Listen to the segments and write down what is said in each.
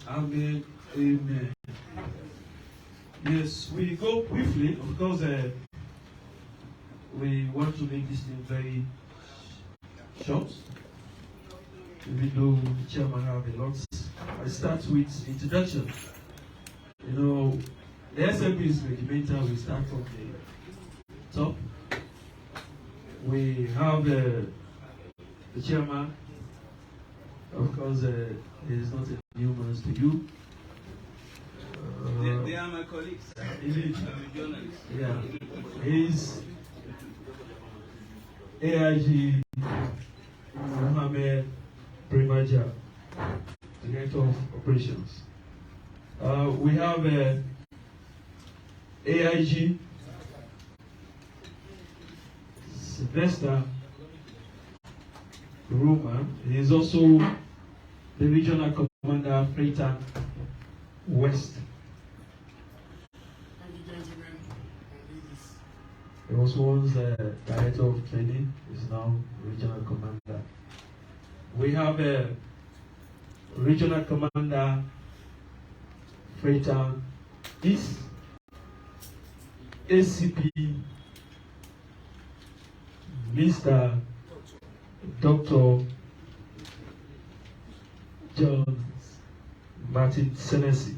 Amen. Amen. Yes, we go briefly because we want to make this thing very short. Even though the chairman have a lot, I start with introduction. You know, the SLP is regimental. We start from the top. We have the chairman. Of course, he is not a newman to you. They are my colleagues. Indeed. I'm a journalist. Yeah. He's AIG Brima Jah, Director of Operations. We have AIG Sylvester Roma. He is also the Regional Commander, Freighter West. He was once Director of Training, is now Regional Commander. We have a Regional Commander, Freighter East, ACP, Mr. Dr. John Martin Senesi.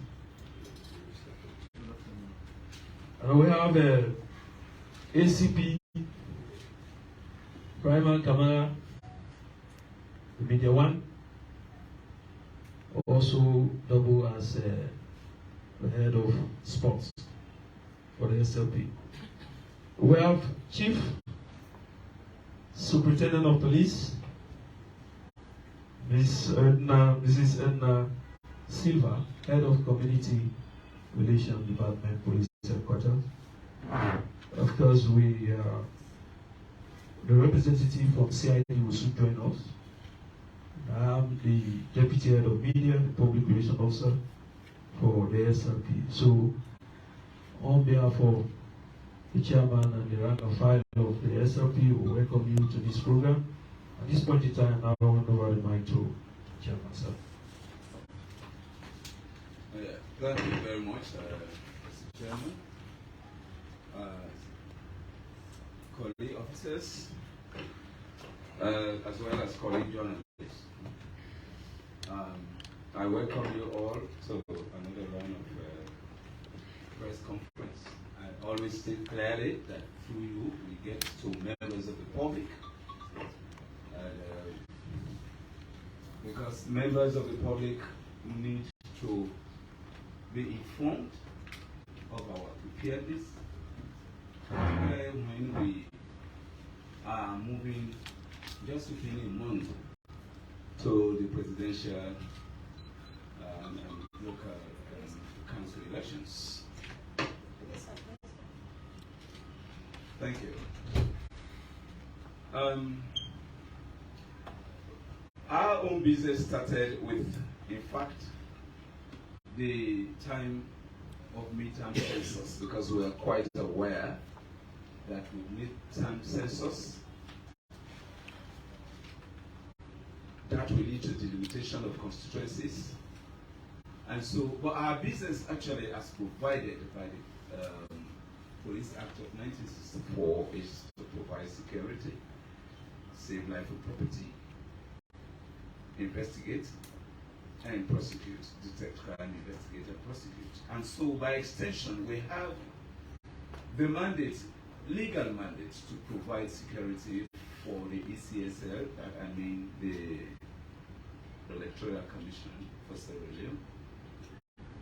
And we have ACP Brima Jah, Media One, also double as the head of sports for the SLP. We have Chief Superintendent of Police, Mrs. Edna Silva, Head of Community Relations Department, Police Headquarters. Of course, the representative from CID will soon join us. I'm the Deputy Head of Media, the Public Relations Officer for the SLP. So, on behalf of the Chairman and the rank and file of the SLP, we welcome you to this program. At this point in time, I will hand over the mic to Chairman, sir. Thank you very much, Mr. Chairman. Colleague officers, as well as colleague journalists. I welcome you all to another round of press conference. I always state clearly that through you we get to members of the public. Because members of the public need to be informed of our preparedness, particularly when we are moving just within a month to the presidential and local council elections. Thank you. Our own business started with, in fact, the time of midterm census, because we are quite aware that with midterm census, that will lead to delimitation of constituencies. And so, but our business actually, as provided by the Police Act of 1964, is to provide security, save life and property, investigate and prosecute, detect crime, investigate and prosecute. And so by extension, we have the mandate, legal mandate, to provide security for the ECSL, I mean the Electoral Commission for Sierra Leone.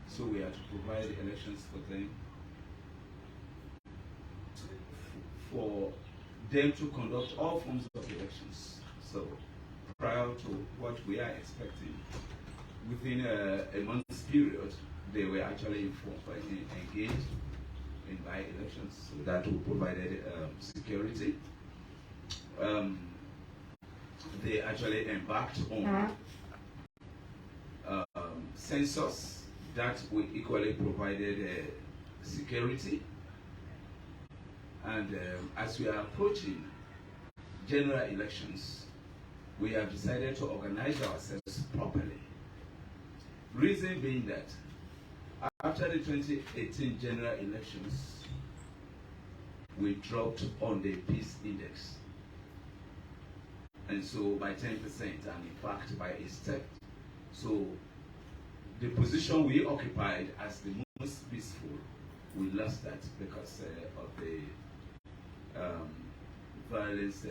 So we are to provide elections for them, for them to conduct all forms of elections. So prior to what we are expecting, within a month's period, they were actually informed, engaged in by-elections. So that will provide security. They actually embarked on census that we equally provided security. And as we are approaching general elections, we have decided to organize ourselves properly. Reason being that after the 2018 general elections, we dropped on the peace index. And so by 10%, and in fact by a step. So the position we occupied as the most peaceful, we lost that because of the violence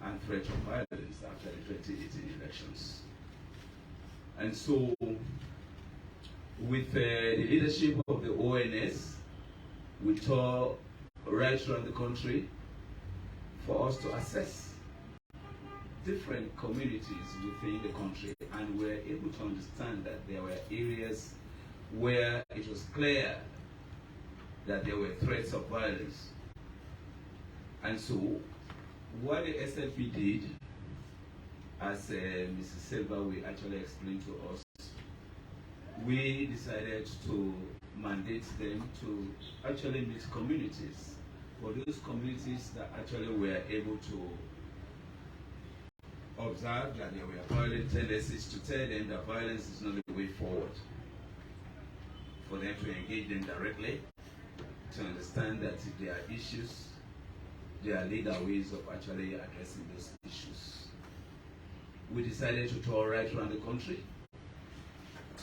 and threat of violence after the 2018 elections. And so with the leadership of the ONS, we toured right around the country for us to assess different communities within the country, and we were able to understand that there were areas where it was clear that there were threats of violence. And so what the SLP did, as Mrs. Silva will actually explain to us, we decided to mandate them to actually meet communities. For those communities that actually were able to observe that there were violent tendencies, to tell them that violence is not the way forward. For them to engage them directly, to understand that if there are issues, there are legal ways of actually addressing those issues. We decided to tour right around the country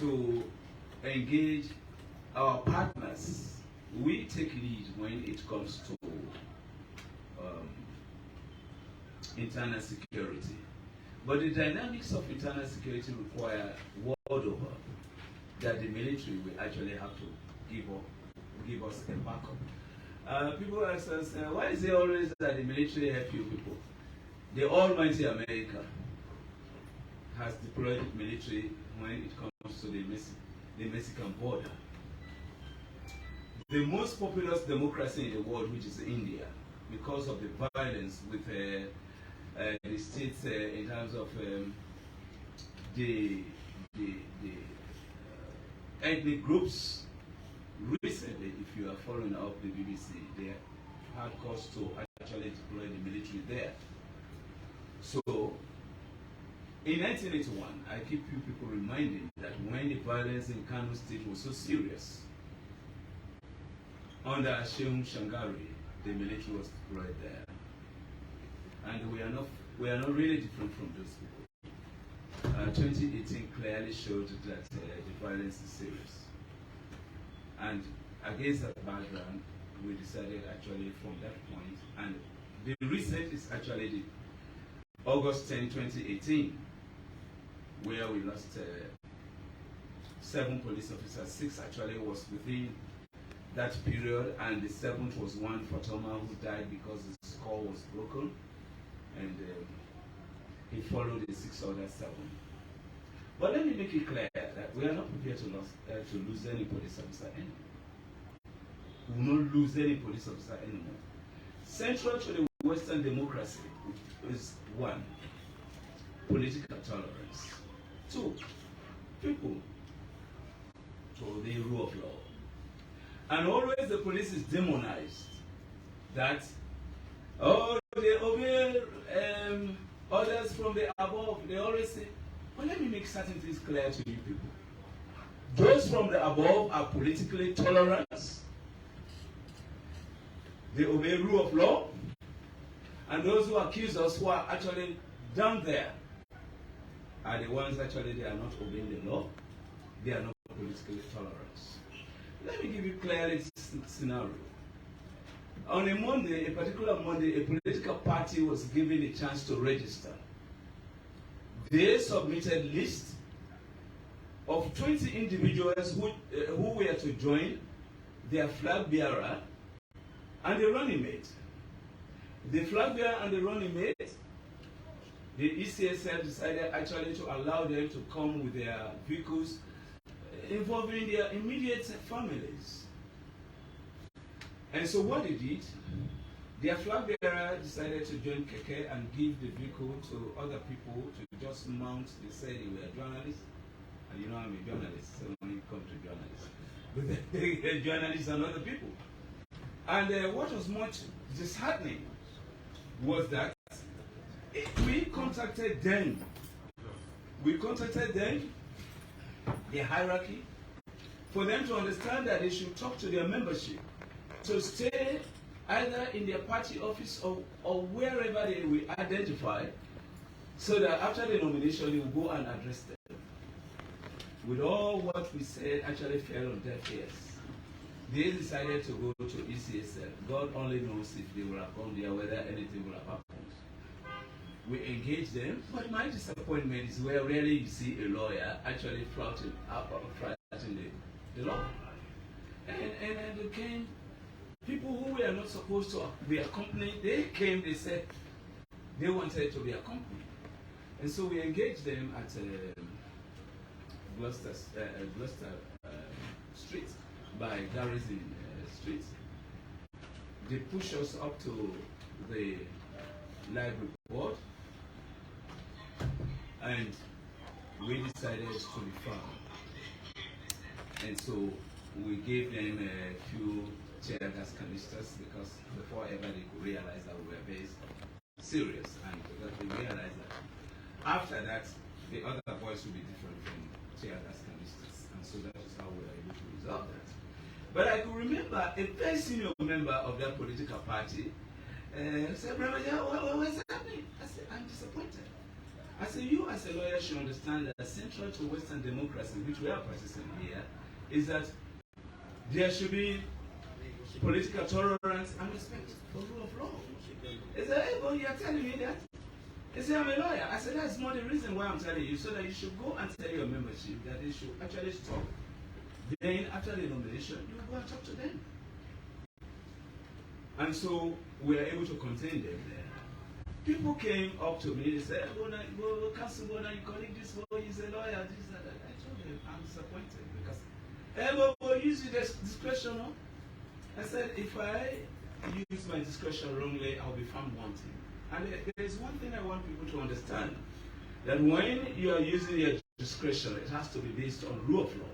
to engage our partners. We take lead when it comes to internal security. But the dynamics of internal security require world over that the military will actually have to give us a backup. People ask us, why is it always that the military help you people? The almighty America has deployed military when it comes to the Mexican border. The most populous democracy in the world, which is India, because of the violence with the states in terms of the ethnic groups. Recently, if you are following up the BBC, they had cause to actually deploy the military there. So, in 1981, I keep you people reminding that when the violence in Kano State was so serious, under Ashim Shangari, the military was deployed there. And we are not really different from those people. 2018 clearly showed that the violence is serious. And against that background, we decided actually from that point, and the recent is actually the August 10, 2018, where we lost 7 police officers. 6 actually was within that period, and the 7th was one Fatoma who died because the skull was broken, and he followed the 6 other 7. But let me make it clear that we are not prepared to lose any police officer anymore. We will not lose any police officer anymore. Central to the Western democracy is 1, political tolerance. 2, people to the rule of law. And always the police is demonized. That, oh, they obey orders from the above. They always say, but let me make certain things clear to you people. Those from the above are politically tolerant. They obey rule of law. And those who accuse us, who are actually down there, are the ones actually they are not obeying the law. They are not politically tolerant. Let me give you clearly this scenario. On a Monday, a particular Monday, a political party was given a chance to register. They submitted list of 20 individuals who were to join, their flag bearer and the running mate. The flag bearer and the running mate, the ECSL decided actually to allow them to come with their vehicles involving their immediate families. And so what they did, their flag bearer decided to join Keke and give the vehicle to other people to just mount. They said they were journalists. And you know I'm a journalist, so when it comes to journalists. But the journalists and other people. And what was much disheartening was that we contacted them, the hierarchy, for them to understand that they should talk to their membership to stay either in their party office or wherever they will identify, so that after the nomination they will go and address them. With all what we said actually fell on deaf ears. They decided to go to ECSL. God only knows if they will have gone there, whether anything will have happened. We engaged them, but my disappointment is where rarely you see a lawyer actually flouting the law. And they came, people who were not supposed to be accompanied, they came, they said they wanted to be accompanied. And so we engaged them at Gloucester Street, by Garrison Street. They pushed us up to the library board, and we decided to be firm. And so we gave them a few tear gas canisters, because before ever they could realize that we were very serious, and because they realized that after that the other boys would be different from tear gas canisters, and so that is how we were able to resolve that. But I could remember a very senior member of that political party said, "Brima Jah, what's happening?" I said, "I'm disappointed." I said, "You as a lawyer should understand that central to Western democracy, which we are practicing here, is that there should be political tolerance and respect for rule of law." He said, "Hey, but you are telling me that?" He said, "I'm a lawyer." I said, "That's not the reason why I'm telling you, so that you should go and tell your membership that they should actually stop. Then after the nomination, you go and talk to them." And so we were able to contain them there. People came up to me, they said, "Go, Council, go now, your colleague, this boy is a lawyer, this and that." I told them, I'm disappointed, because everybody uses discretion. No? I said, if I use my discretion wrongly, I'll be found wanting. And there is one thing I want people to understand, that when you are using your discretion, it has to be based on rule of law.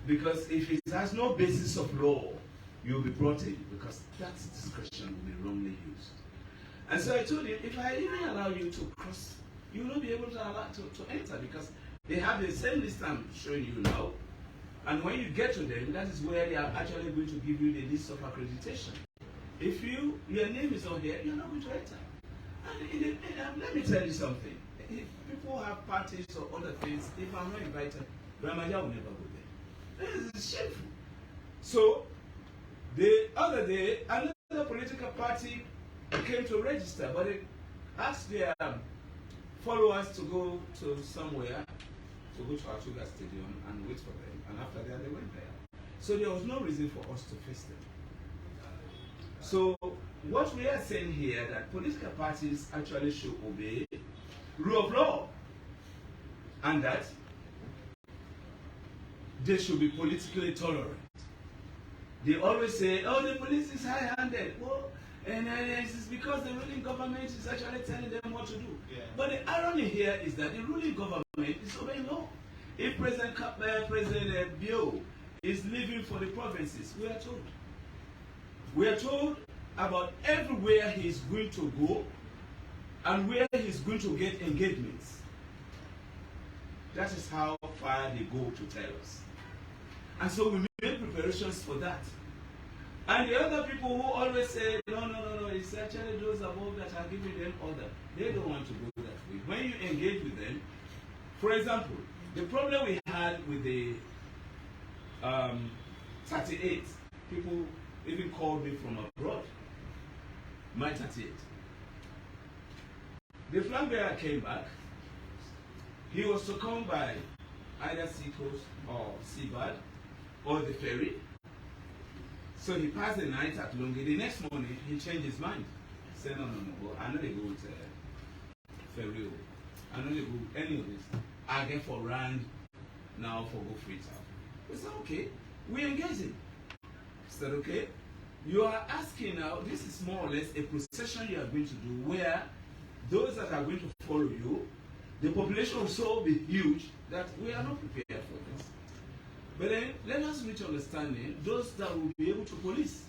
Because if it has no basis of law, you'll be brought in, because that discretion will be wrongly used. And so I told him, if I even allow you to cross, you will not be able to allow to enter, because they have the same list I'm showing you now. And when you get to them, that is where they are actually going to give you the list of accreditation. If your name is on there, you're not going to enter. And let me tell you something. If people have parties or other things, if I'm not invited, Brima Jah will never go there. This is shameful. So, the other day, another political party came to register, but they asked their followers to go to somewhere, to go to Artuga Stadium and wait for them. And after that, they went there. So there was no reason for us to face them. So what we are saying here, that political parties actually should obey rule of law, and that they should be politically tolerant. They always say, "Oh, the police is high-handed." Well, and it's because the ruling government is actually telling them what to do. Yeah. But the irony here is that the ruling government is obeying law. If President Bio is leaving for the provinces, we are told about everywhere he's going to go and where he's going to get engagements. That is how far they go to tell us. And so we make preparations for that. And the other people who always say, no, it's actually those above that are giving them order. They don't want to go that way. When you engage with them, for example, the problem we had with the 38, people even called me from abroad, my 38. The flag bearer came back. He was to come by either Seacoast or Seabird or the ferry. So he passed the night at Lungi. The next morning, he changed his mind. He said, no, I know they go with ferry. I know they go with any of this. I get for Rand, now for go free town. We said, okay. We engage him. He said, okay. You are asking now, this is more or less a procession you are going to do, where those that are going to follow you, the population will so be huge that we are not prepared for this. But then, let us reach understanding those that will be able to police.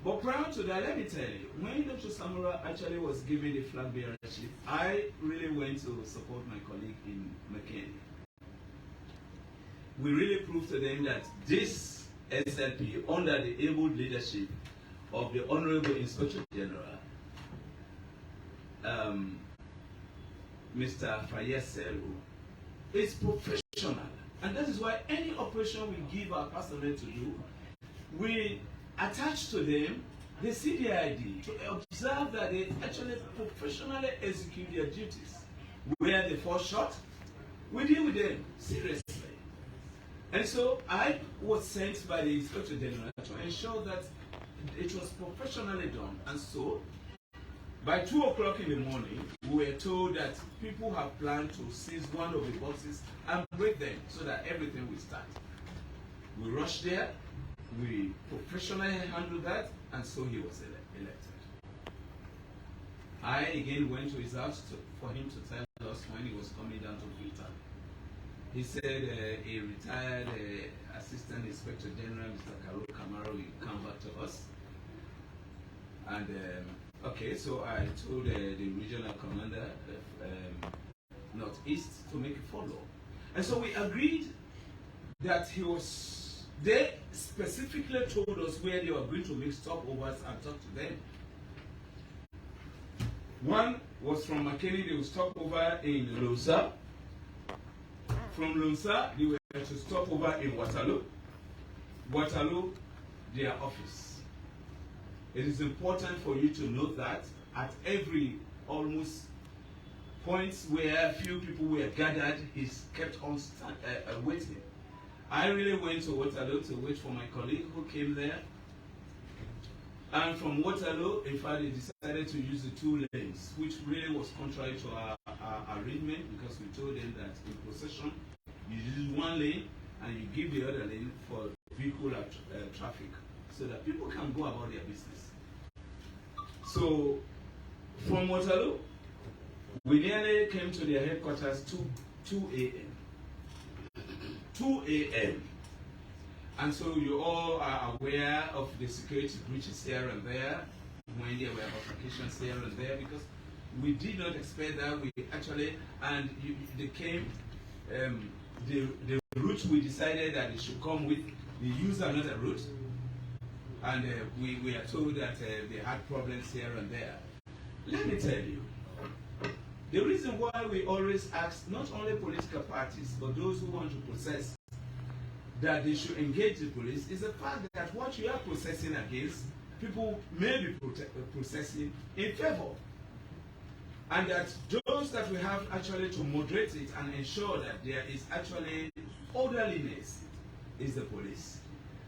But prior to that, let me tell you, when Dr. Samura actually was given the flag bearership, I really went to support my colleague in McKinney. We really proved to them that this SLP, under the able leadership of the Honorable Inspector General, Mr. Fayeseru, is professional. And that is why any operation we give our personnel to do, we attach to them the CDID to observe that they actually professionally execute their duties. Where they fall short, we deal with them seriously. And so I was sent by the Inspector General to ensure that it was professionally done. And so by 2 o'clock in the morning, we were told that people have planned to seize one of the boxes and break them so that everything will start. We rushed there, we professionally handled that, and so he was elected. I again went to his house for him to tell us when he was coming down to filter. He said a retired Assistant Inspector General, Mr. Karo Kamara, will come back to us. And okay, so I told the regional commander of Northeast to make a follow. And so we agreed that they specifically told us where they were going to make stopovers and talk to them. One was from McKinney, they would stop over in Lonsa. From Lonsa, they were to stop over in Waterloo. Waterloo, their office. It is important for you to note that at every almost points where few people were gathered, he's kept on waiting. I really went to Waterloo to wait for my colleague who came there. And from Waterloo, in fact, they decided to use the 2 lanes, which really was contrary to our arrangement, because we told them that in procession, you use 1 lane and you give the other lane for vehicular traffic, so that people can go about their business. So, from Waterloo, we nearly came to their headquarters 2 a.m. 2 a.m. And so you all are aware of the security breaches here and there, when there were altercations here and there, because we did not expect that. We actually, and they came, the route we decided that they should come with, they used another route. And we are told that they had problems here and there. Let me tell you, the reason why we always ask not only political parties, but those who want to process, that they should engage the police, is the fact that what you are processing against, people may be processing in favor. And that those that we have actually to moderate it and ensure that there is actually orderliness is the police.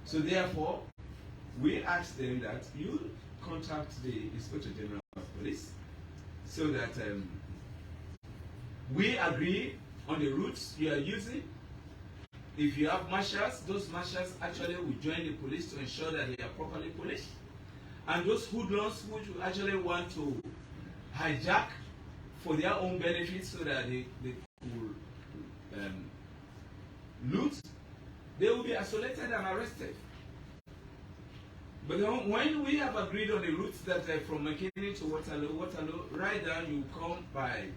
So therefore, we ask them that you contact the Inspector General of Police so that we agree on the routes you are using. If you have marshals, those marshals actually will join the police to ensure that they are properly policed. And those hoodlums which will actually want to hijack for their own benefit so that they will loot, they will be isolated and arrested. But when we have agreed on the routes that are from McKinney to Waterloo, right down you come by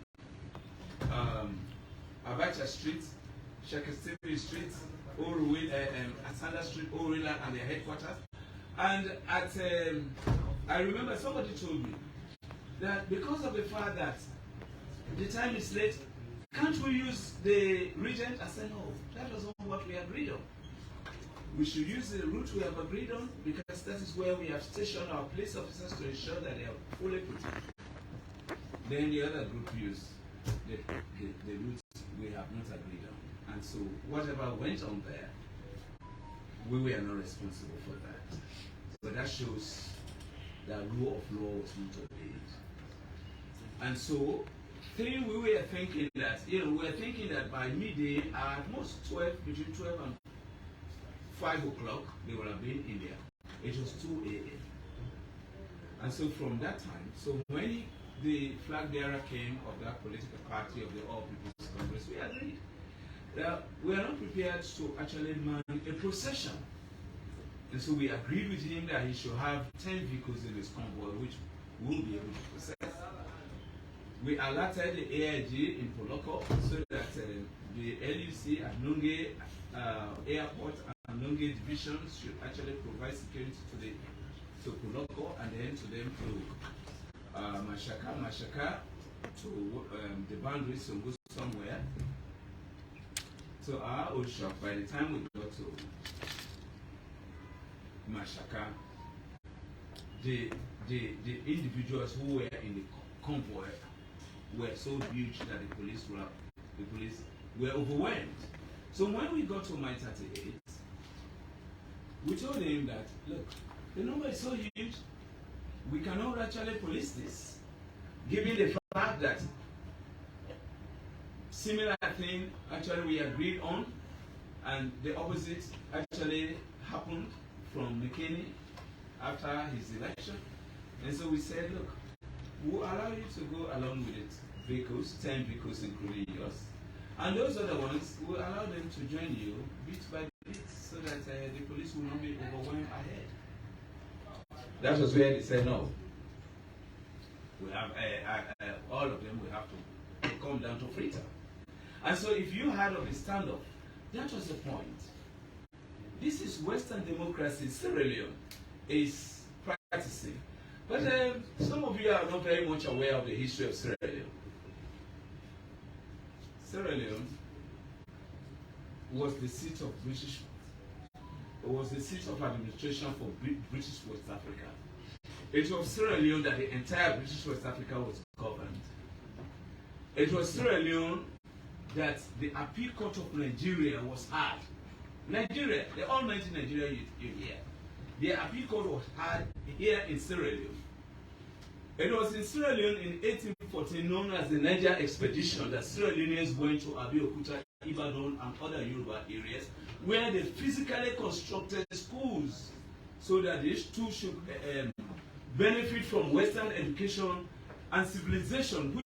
Abacha Street, Shakespeare Street, Asanda Street, Orilla, and their headquarters. And at, I remember somebody told me that because of the fact that the time is late, can't we use the Regent? I said, no, that wasn't what we agreed on. We should use the route we have agreed on, because that is where we have stationed our police officers to ensure that they are fully protected. Then the other group used the route we have not agreed on. And so whatever went on there, we were not responsible for that. But that shows that rule of law was not obeyed. And so we were thinking that, by midday, at most between 12 and 5 o'clock, they would have been in there. It was 2 a.m. And so from that time, so when the flag bearer came of that political party of the All People's Congress, we agreed that we are not prepared to actually man a procession And so we agreed with him that he should have 10 vehicles in his convoy, which we will be able to process. We alerted the AIG in Poloko so that the LUC at Nunge Airport and Nunge divisions should actually provide security to Poloko and then to them to Mashaka to the boundaries to go somewhere. So our old shock, by the time we got to Mashaka, the individuals who were in the convoy were so huge that the police were overwhelmed. So when we got to Mile 38, we told him that, look, the number is so huge, we cannot actually police this, given the fact that similar thing actually we agreed on, and the opposite actually happened from McKinney after his election. And so we said, look, we'll allow you to go along with it, vehicles, 10 vehicles including yours. And those other ones, we'll allow them to join you bit by bit so that the police will not be overwhelmed ahead. That was where they said no. We have all of them, we have to come down to Freetown. And so if you heard of the standoff, that was the point. This is Western democracy Sierra Leone is practicing. But some of you are not very much aware of the history of Sierra Leone. Sierra Leone was the seat of British, it was the seat of administration for British West Africa. It was Sierra Leone that the entire British West Africa was governed. It was Sierra Leone that the appeal court of Nigeria was heard. Nigeria, the almighty Nigeria you hear. The appeal court was heard here in Sierra Leone. It was in Sierra Leone in 1814, known as the Niger Expedition, that Sierra Leoneans went to Abeokuta, Ibadan, and other Yoruba areas, where they physically constructed schools so that these two should benefit from Western education and civilization,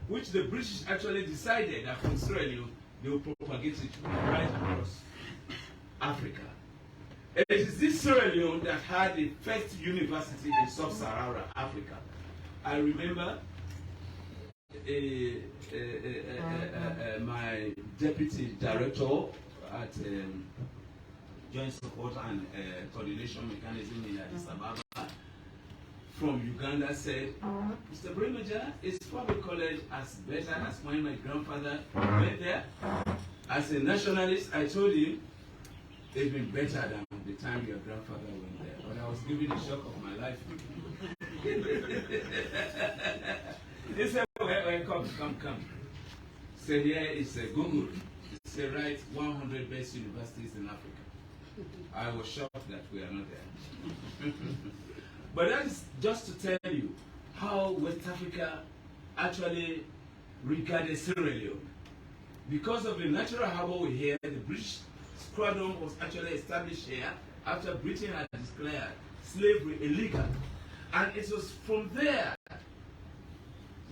which the British actually decided that from Sierra Leone they will propagate it right across Africa. It is this Sierra Leone that had the first university in sub-Saharan Africa. I remember my deputy director at Joint Support and Coordination Mechanism in Addis Ababa from Uganda said, Mr. Brima Jah, is public college as better as when my grandfather went there? As a nationalist, I told him, they've been better than the time your grandfather went there. But I was given the shock of my life. He said, well, come. Say, here is a Google. He said, write 100 best universities in Africa. I was shocked that we are not there. But that is just to tell you how West Africa actually regarded Sierra Leone. Because of the natural harbor we hear, the British squadron was actually established here after Britain had declared slavery illegal. And it was from there,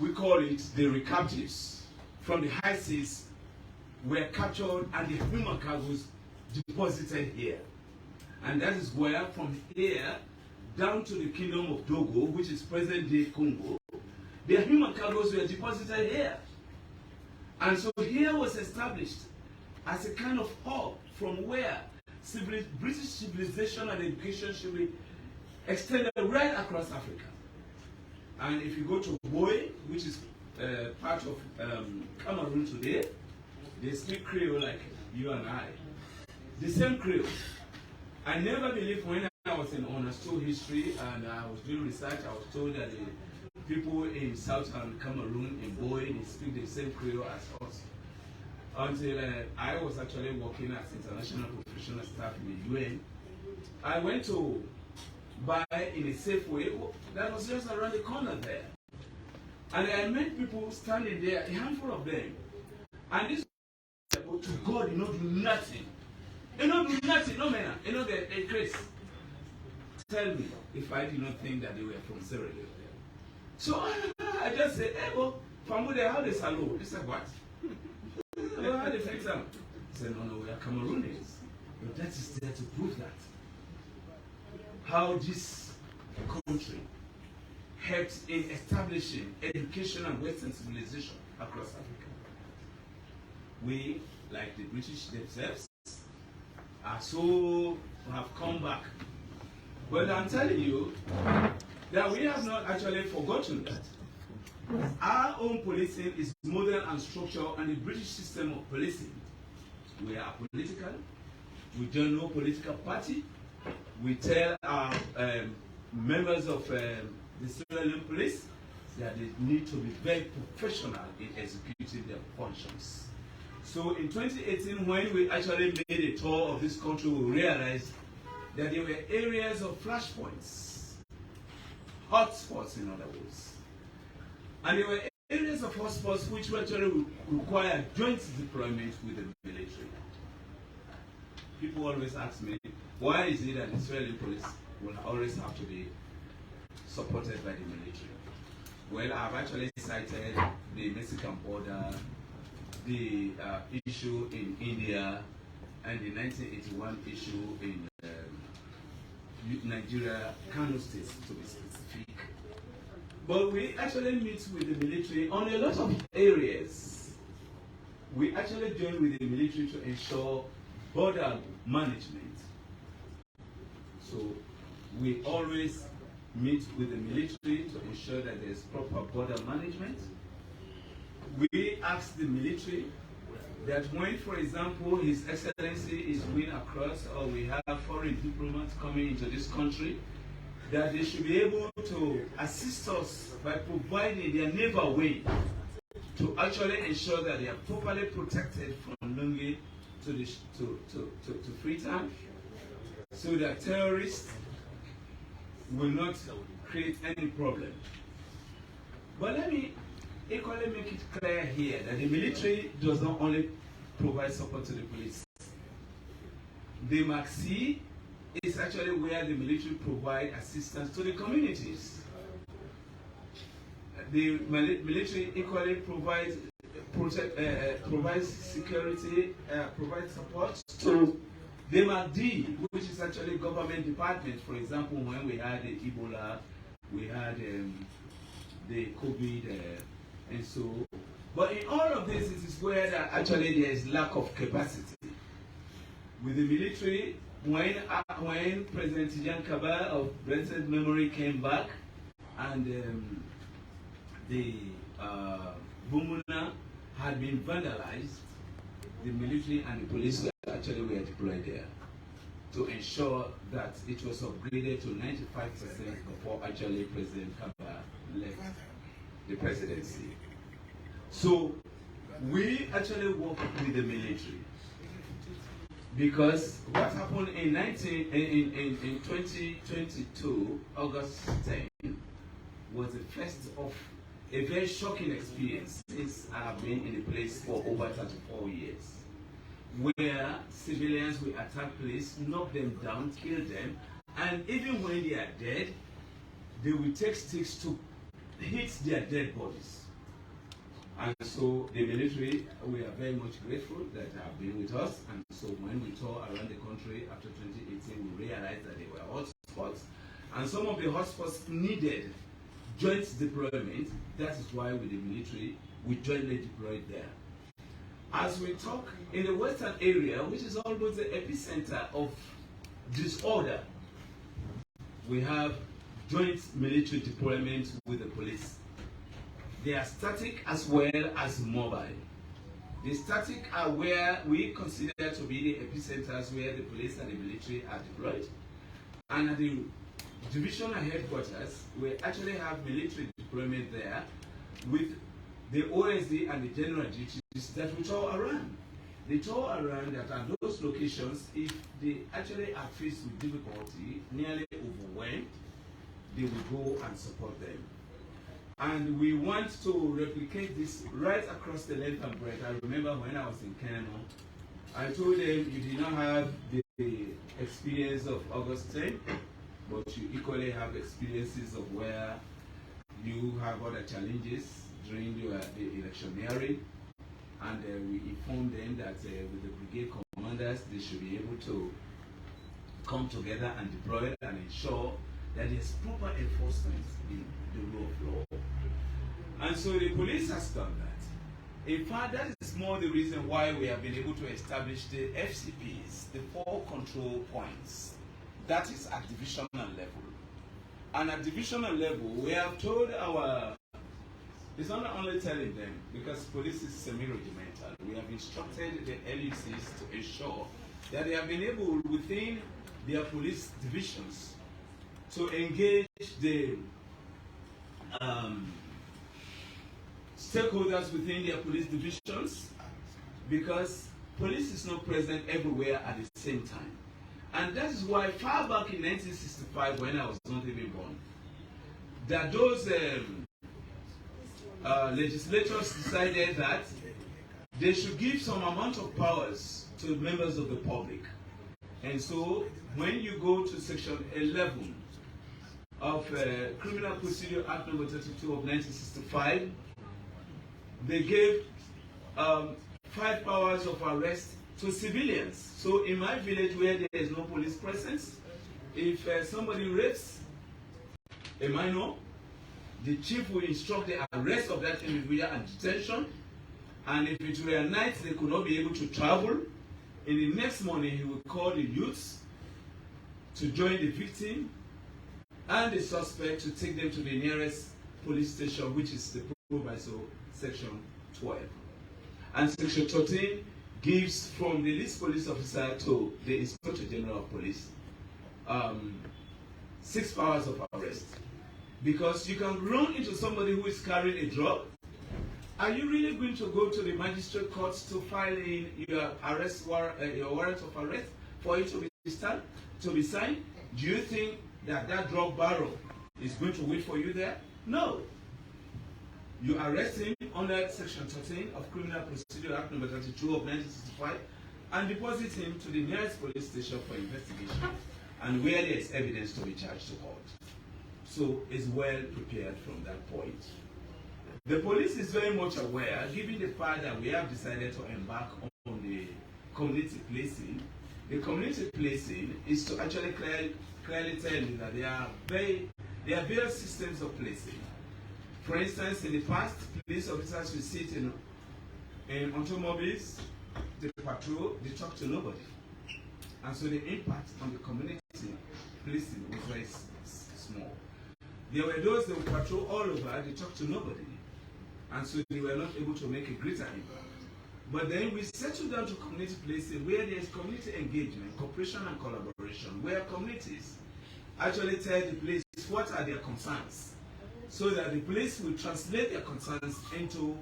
we call it the recaptives, from the high seas were captured and the human cargoes deposited here. And that is where, from here down to the kingdom of Togo, which is present-day Congo, their human cargoes were deposited here. And so here was established as a kind of hub from where British civilization and education should be extended right across Africa. And if you go to Boy, which is part of Cameroon today, they speak Creole like you and I. The same Creole. I never believed when I was in Honestou history and I was doing research, I was told that the people in southern Cameroon, in Boy, they speak the same Creole as us. Until I was actually working as international professional staff in the UN. I went to buy in a safe way that was just around the corner there. And I met people standing there, a handful of them. And this was to God, do nothing. Do nothing, no manner. They're crazy. Tell me if I did not think that they were from Sierra Leone. So I just said, hey, well, Famude, how they salute? He said, what? How they fix them? He said, no, we are Cameroonians. But that is there to prove that. how this country helped in establishing education and Western civilization across Africa. We, like the British themselves, have come back. But I'm telling you that we have not actually forgotten that. Our own policing is model and structure, and the British system of policing. We are political. We don't know political party. We tell our members of the Sierra Leone police that they need to be very professional in executing their functions. So in 2018, when we actually made a tour of this country, we realized that there were areas of flashpoints, hotspots in other words. And there were areas of hotspots which actually require joint deployment with the military. People always ask me, why is it that the Israeli police will always have to be supported by the military? Well, I've actually cited the Mexican border, the issue in India, and the 1981 issue in Nigeria, Kano State to be specific. But we actually meet with the military on a lot of areas. We actually join with the military to ensure border management. So we always meet with the military to ensure that there is proper border management. We ask the military that when, for example, His Excellency is going across, or we have foreign diplomats coming into this country, that they should be able to assist us by providing their naval wing to actually ensure that they are properly protected from Lungi to Freetown, so that terrorists will not create any problem. But let me equally make it clear here that the military does not only provide support to the police. The Mark C is actually where the military provide assistance to the communities. The military equally provides security, provides support to the MAD, which is actually government department. For example, when we had the Ebola, we had the COVID, and so. But in all of this, it is where that actually there is lack of capacity. With the military, when President Yankaba of blessed memory came back, and the Bumuna had been vandalized, the military and the police actually were deployed there to ensure that it was upgraded to 95% before actually President Kaba left the presidency. So we actually work with the military because what happened in 2022, August 10, was the first of a very shocking experience since I have been in the place for over 34 years, where civilians will attack police, knock them down, kill them, and even when they are dead, they will take sticks to hit their dead bodies. And so the military, we are very much grateful that they have been with us. And so when we tour around the country after 2018, we realized that there were hotspots. And some of the hotspots needed joint deployment. That is why with the military, we jointly deployed there. As we talk, in the western area, which is almost the epicenter of disorder, we have joint military deployment with the police. They are static as well as mobile. The static are where we consider to be the epicenters where the police and the military are deployed. And at the divisional headquarters, we actually have military deployment there with the OSD and the general duties that we tour around. They tour around that at those locations, if they actually are faced with difficulty, nearly overwhelmed, they will go and support them. And we want to replicate this right across the length and breadth. I remember when I was in Kano, I told them you did not have the experience of August 10, but you equally have experiences of where you have other challenges during the electioneering. And we informed them that with the brigade commanders, they should be able to come together and deploy and ensure that there's proper enforcement in the rule of law. And so the police has done that. In fact, that is more the reason why we have been able to establish the FCPs, the 4 control points. That is at divisional level. And at divisional level, we have told our, it's not only telling them, because police is semi-regimental, we have instructed the LUCs to ensure that they have been able, within their police divisions, to engage the stakeholders within their police divisions, because police is not present everywhere at the same time. And that is why far back in 1965, when I was not even born, that those legislators decided that they should give some amount of powers to members of the public. And so when you go to section 11 of Criminal Procedure Act number 32 of 1965, they gave 5 powers of arrest to civilians. So in my village where there is no police presence, if somebody rapes a minor, the chief will instruct the arrest of that individual and detention. And if it were night, they could not be able to travel. In the next morning, he will call the youths to join the victim and the suspect to take them to the nearest police station, which is the proviso section 12. And section 13 gives from the least police officer to the Inspector General of Police 6 powers of arrest. Because you can run into somebody who is carrying a drug. Are you really going to go to the magistrate courts to file in your arrest warrant, your warrant of arrest for it to be signed? Do you think that that drug barrel is going to wait for you there? No. You arrest him under section 13 of Criminal Procedure Act number 32 of 1965 and deposit him to the nearest police station for investigation and where there is evidence to be charged to court. So it's well prepared from that point. The police is very much aware, given the fact that we have decided to embark on the community policing. The community policing is to actually clearly tell you that there are various systems of policing. For instance, in the past, police officers will sit in automobiles, they patrol, they talk to nobody. And so the impact on the community policing was very small. There were those that would patrol all over, they talk to nobody. And so they were not able to make a greater impact. But then we settled down to community policing where there is community engagement, cooperation and collaboration, where communities actually tell the police what are their concerns, so that the police will translate their concerns into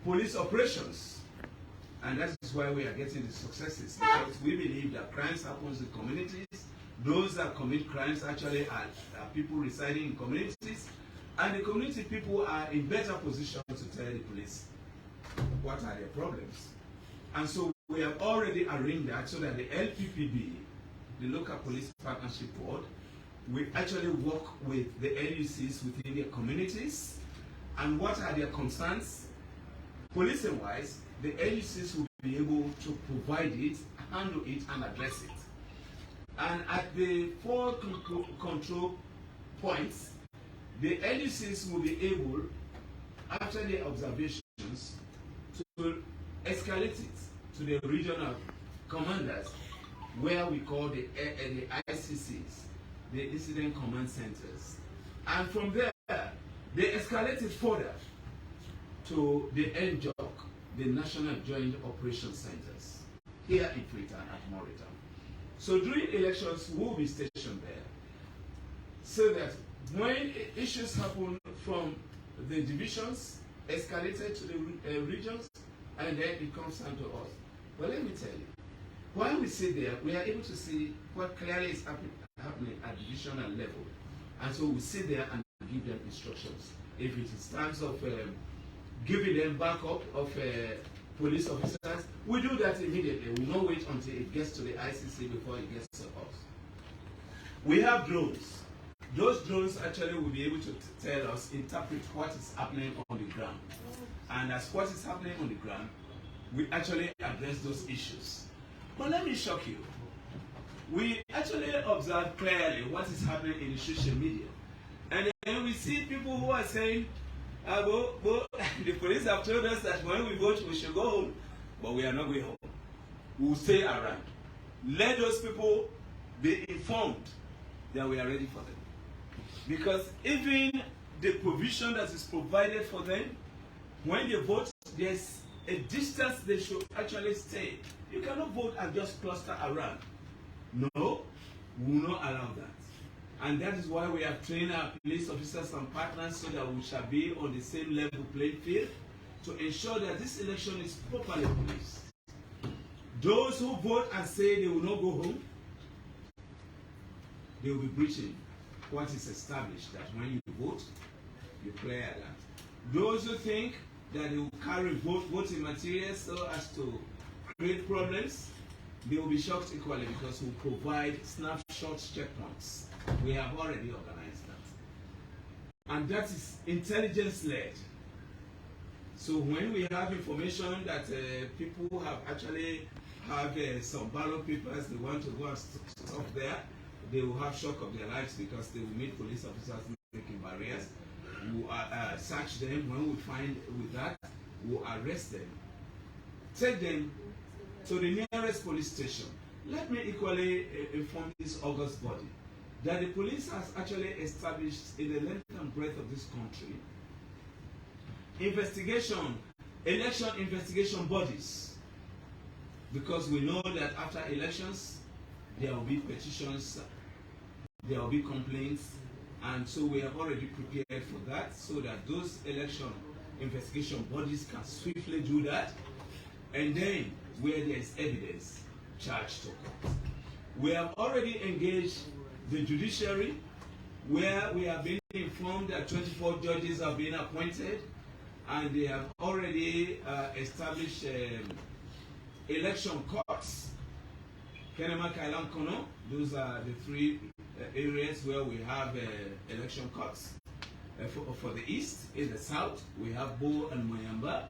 police operations. And that is why we are getting the successes, because we believe that crimes happen in communities. Those that commit crimes actually are people residing in communities, and the community people are in better position to tell the police what are their problems. And so we have already arranged that so that the LPPB, the Local Police Partnership Board, will actually work with the LUCs within their communities, and what are their concerns. Policing-wise, the LUCs will be able to provide it, handle it, and address it. And at the 4 control points, the LUCs will be able, after the observations, to escalate it to the regional commanders, where we call the ICCs, the Incident Command Centers. And from there, they escalate it further to the NJOC, the National Joint Operations Centers, here in Freetown at Moreton. So during elections, we will be stationed there, so that when issues happen from the divisions, escalated to the regions, and then it comes down to us. But let me tell you, while we sit there, we are able to see what clearly is happening at divisional level. And so we sit there and give them instructions. If it is terms of giving them backup of police officers, we do that immediately. We don't wait until it gets to the ICC before it gets to us. We have drones. Those drones actually will be able to tell us, interpret what is happening on the ground. And as what is happening on the ground, we actually address those issues. But let me shock you. we actually observe clearly what is happening in the social media. And then we see people who are saying, the police have told us that when we vote, we should go home, but we are not going home. We will stay around. Let those people be informed that we are ready for them. Because even the provision that is provided for them, when they vote, there's a distance they should actually stay. You cannot vote and just cluster around. No, we will not allow that. And that is why we have trained our police officers and partners so that we shall be on the same level playing field to ensure that this election is properly policed. Those who vote and say they will not go home, they will be breaching what is established, that when you vote, you play at that. Those who think that they will carry voting materials so as to create problems, they will be shocked equally because we provide snapshot checkpoints. We have already organized that. And that is intelligence-led. So when we have information that people have actually have some ballot papers they want to go and stop there, they will have shock of their lives because they will meet police officers making barriers. We will search them. When we find with that, we will arrest them. Take them to the nearest police station. Let me equally inform this august body that the police has actually established in the length and breadth of this country election investigation bodies, because we know that after elections there will be petitions, there will be complaints, and so we have already prepared for that so that those election investigation bodies can swiftly do that, and then where there is evidence, charge to court. We have already engaged the judiciary, where we have been informed that 24 judges have been appointed, and they have already established election courts. Kenema, Kailan, Kono, those are the three areas where we have election courts. For the east, in the south, we have Bo and Moyamba.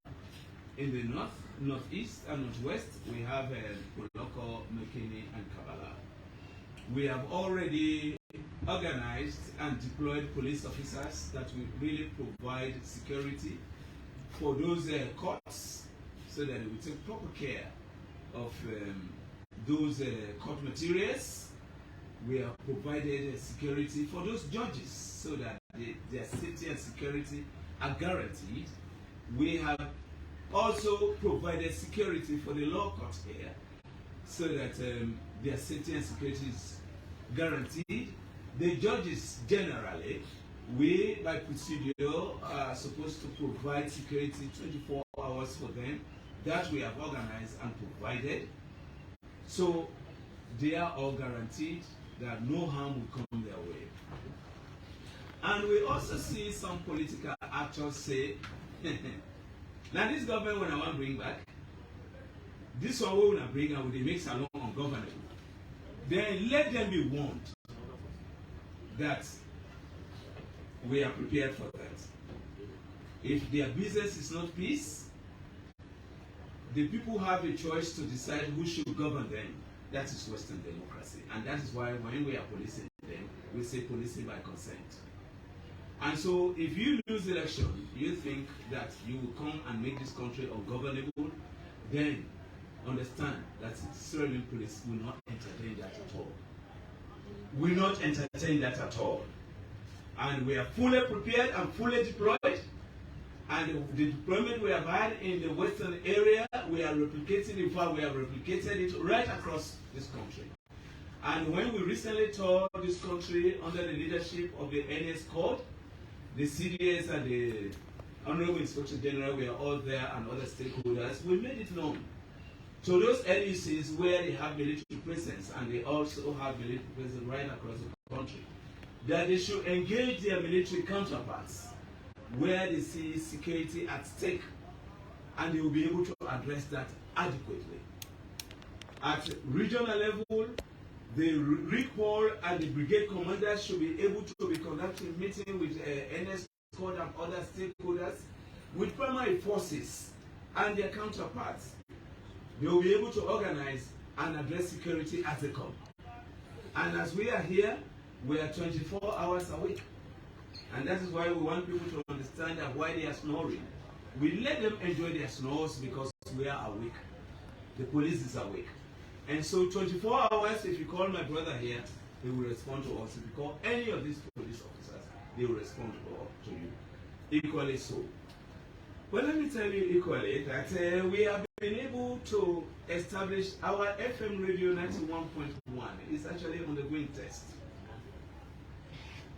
In the north, northeast, and northwest, we have Poloko, Mekini, and Kabbalah. We have already organized and deployed police officers that will really provide security for those courts so that they will take proper care of those court materials. We have provided security for those judges so that their safety and security are guaranteed. We have also provided security for the law court here so that their safety and security is guaranteed. The judges generally, we by procedure are supposed to provide security 24 hours for them. That we have organized and provided. So they are all guaranteed that no harm will come their way. And we also see some political actors say, now this government when I want to bring back, this one we want to bring and they make Salon ungovernable. Then let them be warned that we are prepared for that. If their business is not peace, the people have a choice to decide who should govern them. That is Western democracy. And that is why when we are policing them, we say policing by consent. And so if you lose the election, you think that you will come and make this country ungovernable, then understand that the Syrian police will not entertain that at all. Will not entertain that at all. And we are fully prepared and fully deployed. And the deployment we have had in the western area, we are replicating, in fact, we have replicated it right across this country. And when we recently toured this country under the leadership of the NS Code, the CDS and the Honorable Inspector General were all there and other stakeholders, we made it known to those LECs where they have military presence and they also have military presence right across the country, that they should engage their military counterparts where they see security at stake, and they will be able to address that adequately. At regional level, the recall and the brigade commanders should be able to be conducting meetings with NS Code and other stakeholders with primary forces and their counterparts. They will be able to organize and address security as they come. And as we are here, we are 24 hours awake. And that is why we want people to understand that why they are snoring. We let them enjoy their snores because we are awake. The police is awake. And so 24 hours, if you call my brother here, he will respond to us. If you call any of these police officers, they will respond to you. Equally so. But let me tell you equally that we have been able to establish our FM radio 91.1. It's actually undergoing test.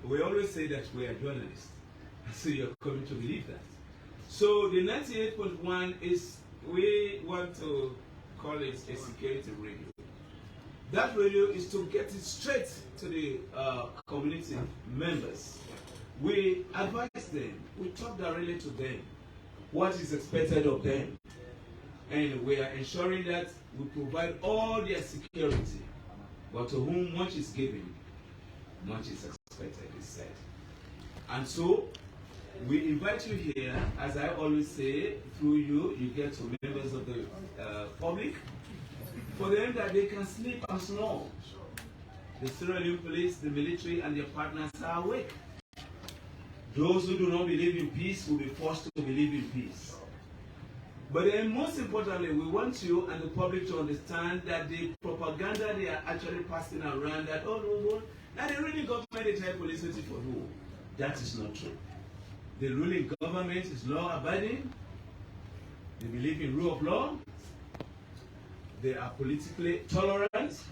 We always say that we are journalists. So you're coming to believe that. So the 98.1 is, we want to call it a security radio. That radio is to get it straight to the community members. We advise them, we talk directly to them, what is expected of them. And we are ensuring that we provide all their security. But to whom much is given, much is expected, is said. And so, we invite you here, as I always say, through you, you get to members of the public, for them that they can sleep and snore. The Sierra Leone police, the military, and their partners are awake. Those who do not believe in peace will be forced to believe in peace. But then most importantly, we want you and the public to understand that the propaganda they are actually passing around that, oh, no, now the ruling government is trying police for who? That is not true. The ruling government is law-abiding. They believe in rule of law. They are politically tolerant.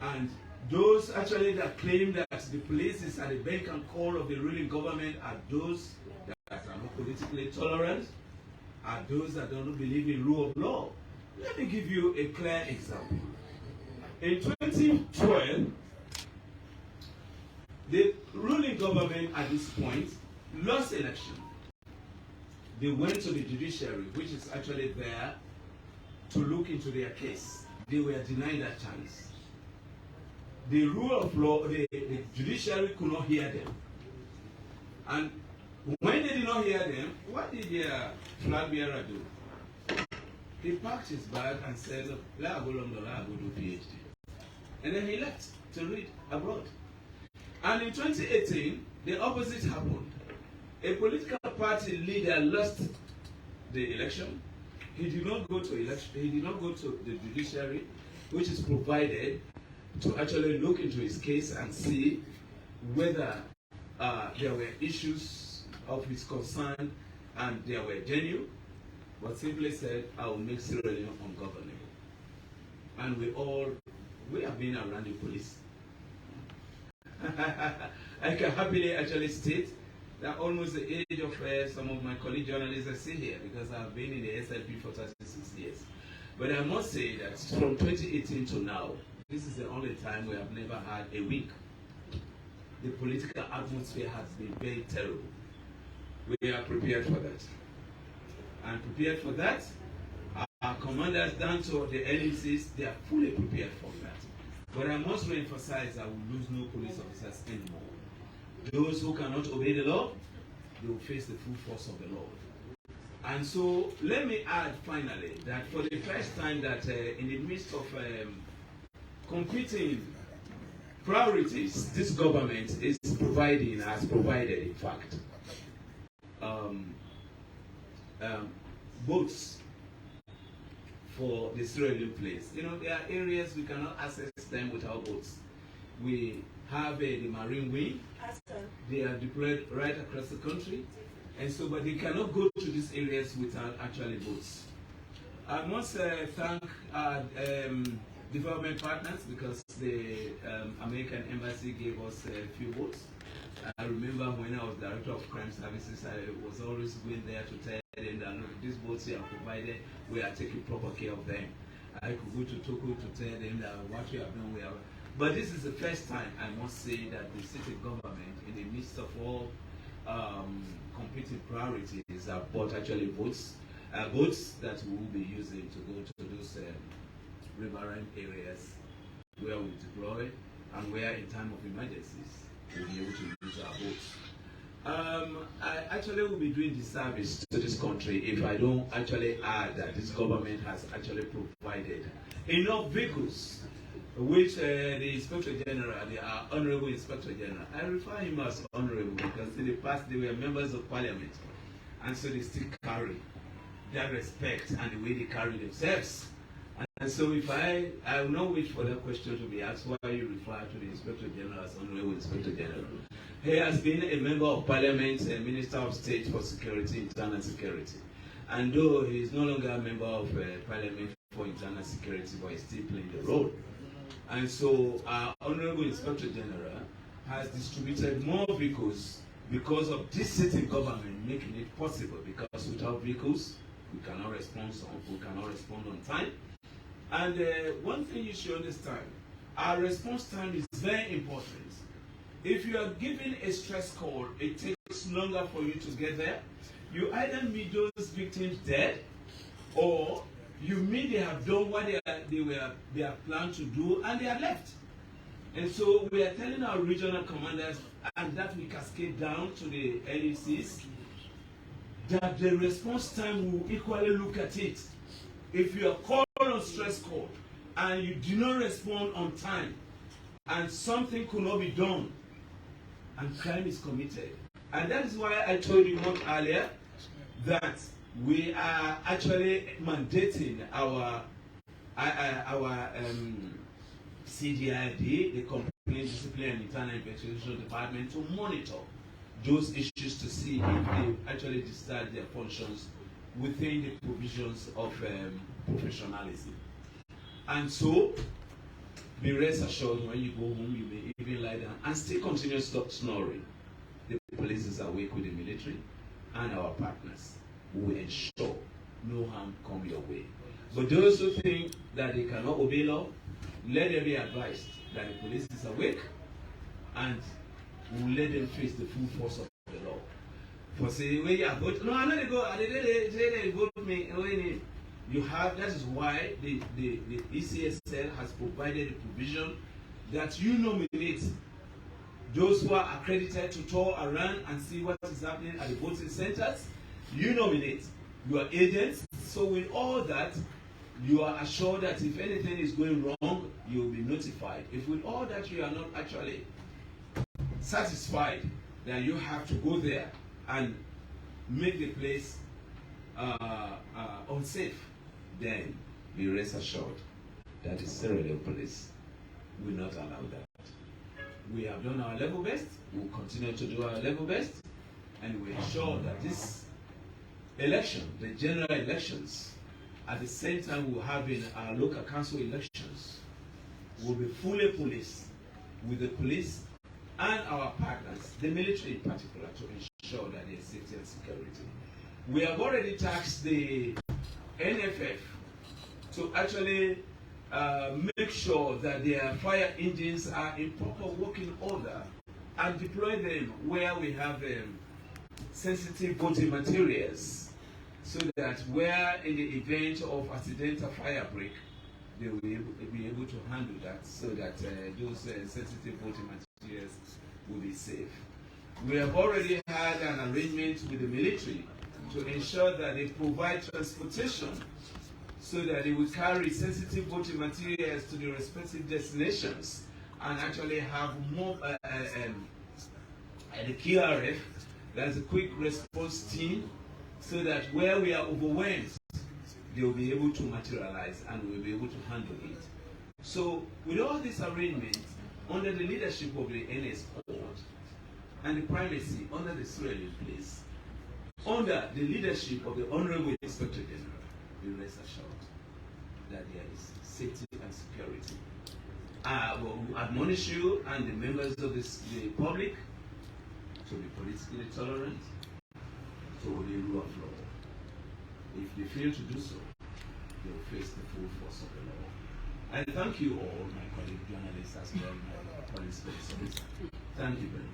And those actually that claim that the police is at the beck and call of the ruling government are those that are not politically tolerant, are those that don't believe in rule of law. Let me give you a clear example. In 2012, the ruling government at this point lost election. They went to the judiciary, which is actually there to look into their case. They were denied that chance. The rule of law, the judiciary could not hear them. And when they did not hear them, what did their flag bearer do? He packed his bag and said, "Let go London, let go do PhD." And then he left to read abroad. And in 2018, the opposite happened. A political party leader lost the election. He did not go to election. He did not go to the judiciary, which is provided to actually look into his case and see whether there were issues of his concern and there were genuine, but simply said, "I will make Sierra Leone ungovernable." And we have been around the police. I can happily actually state that almost the age of some of my colleague journalists I see here, because I've been in the SLP for 36 years. But I must say that from 2018 to now, this is the only time we have never had a week. The political atmosphere has been very terrible. We are prepared for that. And prepared for that, our commanders down to the LECs, they are fully prepared for that. But I must re-emphasize that we lose no police officers anymore. Those who cannot obey the law, they will face the full force of the law. And so, let me add finally that for the first time that in the midst of competing priorities, this government has provided, in fact, boats for the Sierra Leone place. You know, there are areas we cannot access them without boats. We have the Marine Wing. They are deployed right across the country. And so, but they cannot go to these areas without actually boats. I must thank our development partners, because the American Embassy gave us a few boats. I remember when I was Director of Crime Services, I was always going there to tell them that, look, these boats here are provided, we are taking proper care of them. I could go to Togo to tell them that what we have done, we are. But this is the first time, I must say, that the city government, in the midst of all competing priorities, have bought actually boats that we will be using to go to those riverine areas where we deploy and where in time of emergencies we'll be able to use our boats. I actually will be doing disservice to this country if I don't actually add that this government has actually provided enough vehicles which the Inspector General, the Honorable Inspector General, I refer him as Honorable because in the past they were members of Parliament, and so they still carry that respect and the way they carry themselves. And so if I will not wait for that question to be asked, why you refer to the Inspector General as Honorable Inspector General. He has been a member of Parliament and Minister of State for Security, Internal Security. And though he is no longer a member of Parliament for Internal Security, but he's still playing the role. And so our Honorable Inspector General has distributed more vehicles because of this sitting government making it possible, because without vehicles, we cannot respond on time. And one thing you should understand, our response time is very important. If you are given a stress call, it takes longer for you to get there. You either meet those victims dead, or you meet they have done what they have planned to do, and they are left. And so we are telling our regional commanders, and that we cascade down to the LECs, that the response time will equally look at it. If you are called on stress call and you do not respond on time, and something could not be done, and crime is committed. And that is why I told you much earlier that we are actually mandating our CDID, the Complaint Discipline and Internal Investigation Department, to monitor those issues to see if they actually discharge their functions within the provisions of professionalism. And so, be rest assured, when you go home, you may even lie down and still continue snoring. The police is awake with the military and our partners who will ensure no harm come your way. But those who think that they cannot obey law, let them be advised that the police is awake and will let them face the full force of the law. For say, where you are vote, no, I'm not go. They vote me. You have. That is why the ECSL has provided a provision that you nominate those who are accredited to tour around and see what is happening at the voting centers. You nominate your agents. So with all that, you are assured that if anything is going wrong, you will be notified. If with all that you are not actually satisfied, then you have to go there and make the place unsafe, then be rest assured that the Sierra Leone police will not allow that. We have done our level best, we will continue to do our level best, and we ensure that this election, the general elections, at the same time we will have in our local council elections, will be fully policed with the police and our partners, the military in particular, to ensure that there is safety and security. We have already tasked the NFF to actually make sure that their fire engines are in proper working order and deploy them where we have sensitive voting materials, so that where in the event of accidental fire break, they will be able to handle that, so that those sensitive voting materials will be safe. We have already had an arrangement with the military to ensure that they provide transportation so that they will carry sensitive voting materials to the respective destinations and actually have more the QRF, that's a quick response team, so that where we are overwhelmed, they will be able to materialize and we will be able to handle it. So with all these arrangements, under the leadership of the NS Board and the primacy under the Sierra Leone Police, under the leadership of the Honorable Inspector General, we rest assured that there is safety and security. We admonish you and the members of the public to be politically tolerant, to obey rule of law. If they fail to do so, they will face the full force of the law. I thank you all, my colleague journalists, as well, my police officers. Thank you very much.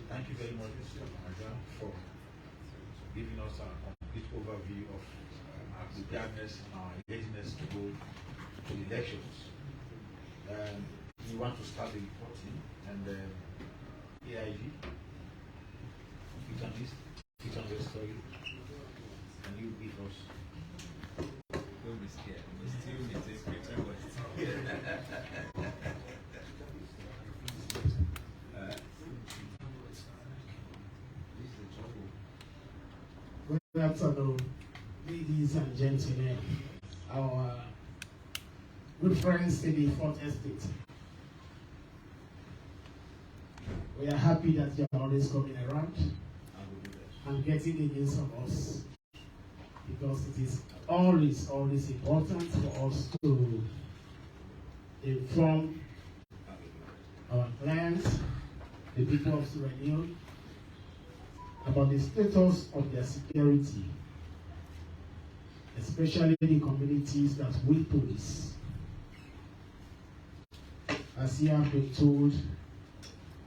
Thank you very much, Mr. Brima Jah, for giving us a complete overview of our preparedness and our readiness to go to the elections. We want to start the reporting, and AIG, you can your story. you brief us? Don't be scared. We still maintain spiritual quality. Good afternoon, ladies and gentlemen, our good friends in the Fourth Estate. We are happy that you are always coming around and getting the news from us, because it is always important for us to inform our clients, the people of Leone, about the status of their security, especially the communities that we police. As you have been told,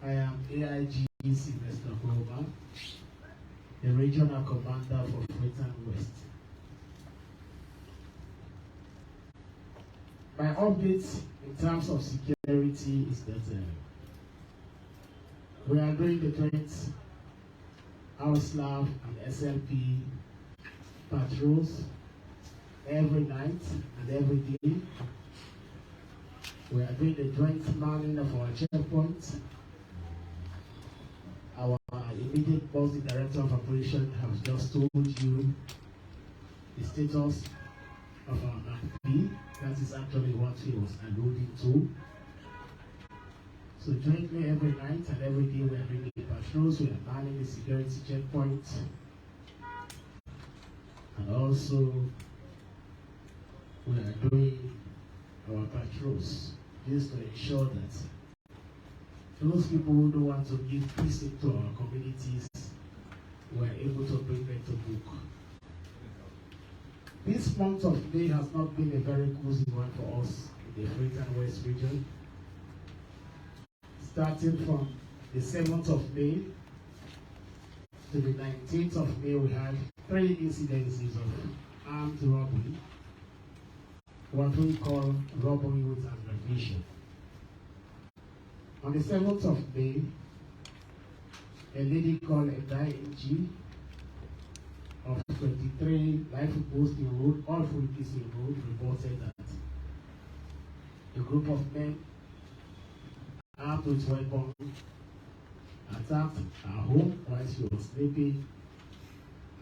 I am AIG Brima, the regional commander for Freetown West. My update in terms of security is that we are doing the joint house lab and SLP patrols every night and every day. We are doing the joint manning of our checkpoints. Our immediate boss, the director of operation, has just told you the status of our MP. That is actually what he was alluding to. So jointly every night and every day we are doing the patrols, we are manning the security checkpoint, and also we are doing our patrols just to ensure that those people who don't want to give peace into our communities, we are able to bring them to book. This month of May has not been a very cozy one for us in the Freetown West region. Starting from the 7th of May to the 19th of May, we had 3 incidences of armed robbery, what we call robbery with aggravation. On the 7th of May, a lady called AIG of 23 Life Boasting Road, all Fulkisi Road, reported that a group of men armed with weapons attacked her home while she was sleeping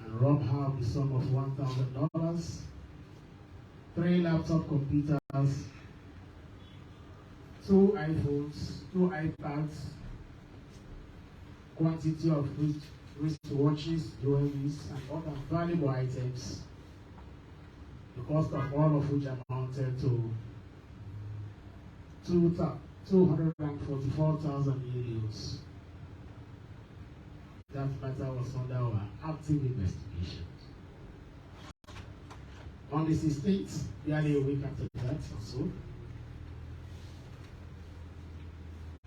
and robbed her of the sum of $1,000, 3 laptop computers, 2 iPhones, 2 iPads, quantity of wristwatches, jewelries, and other valuable items, the cost of all of which amounted to 244,000 euros. That matter was under our active investigation. On the 16th, barely a week after that or so,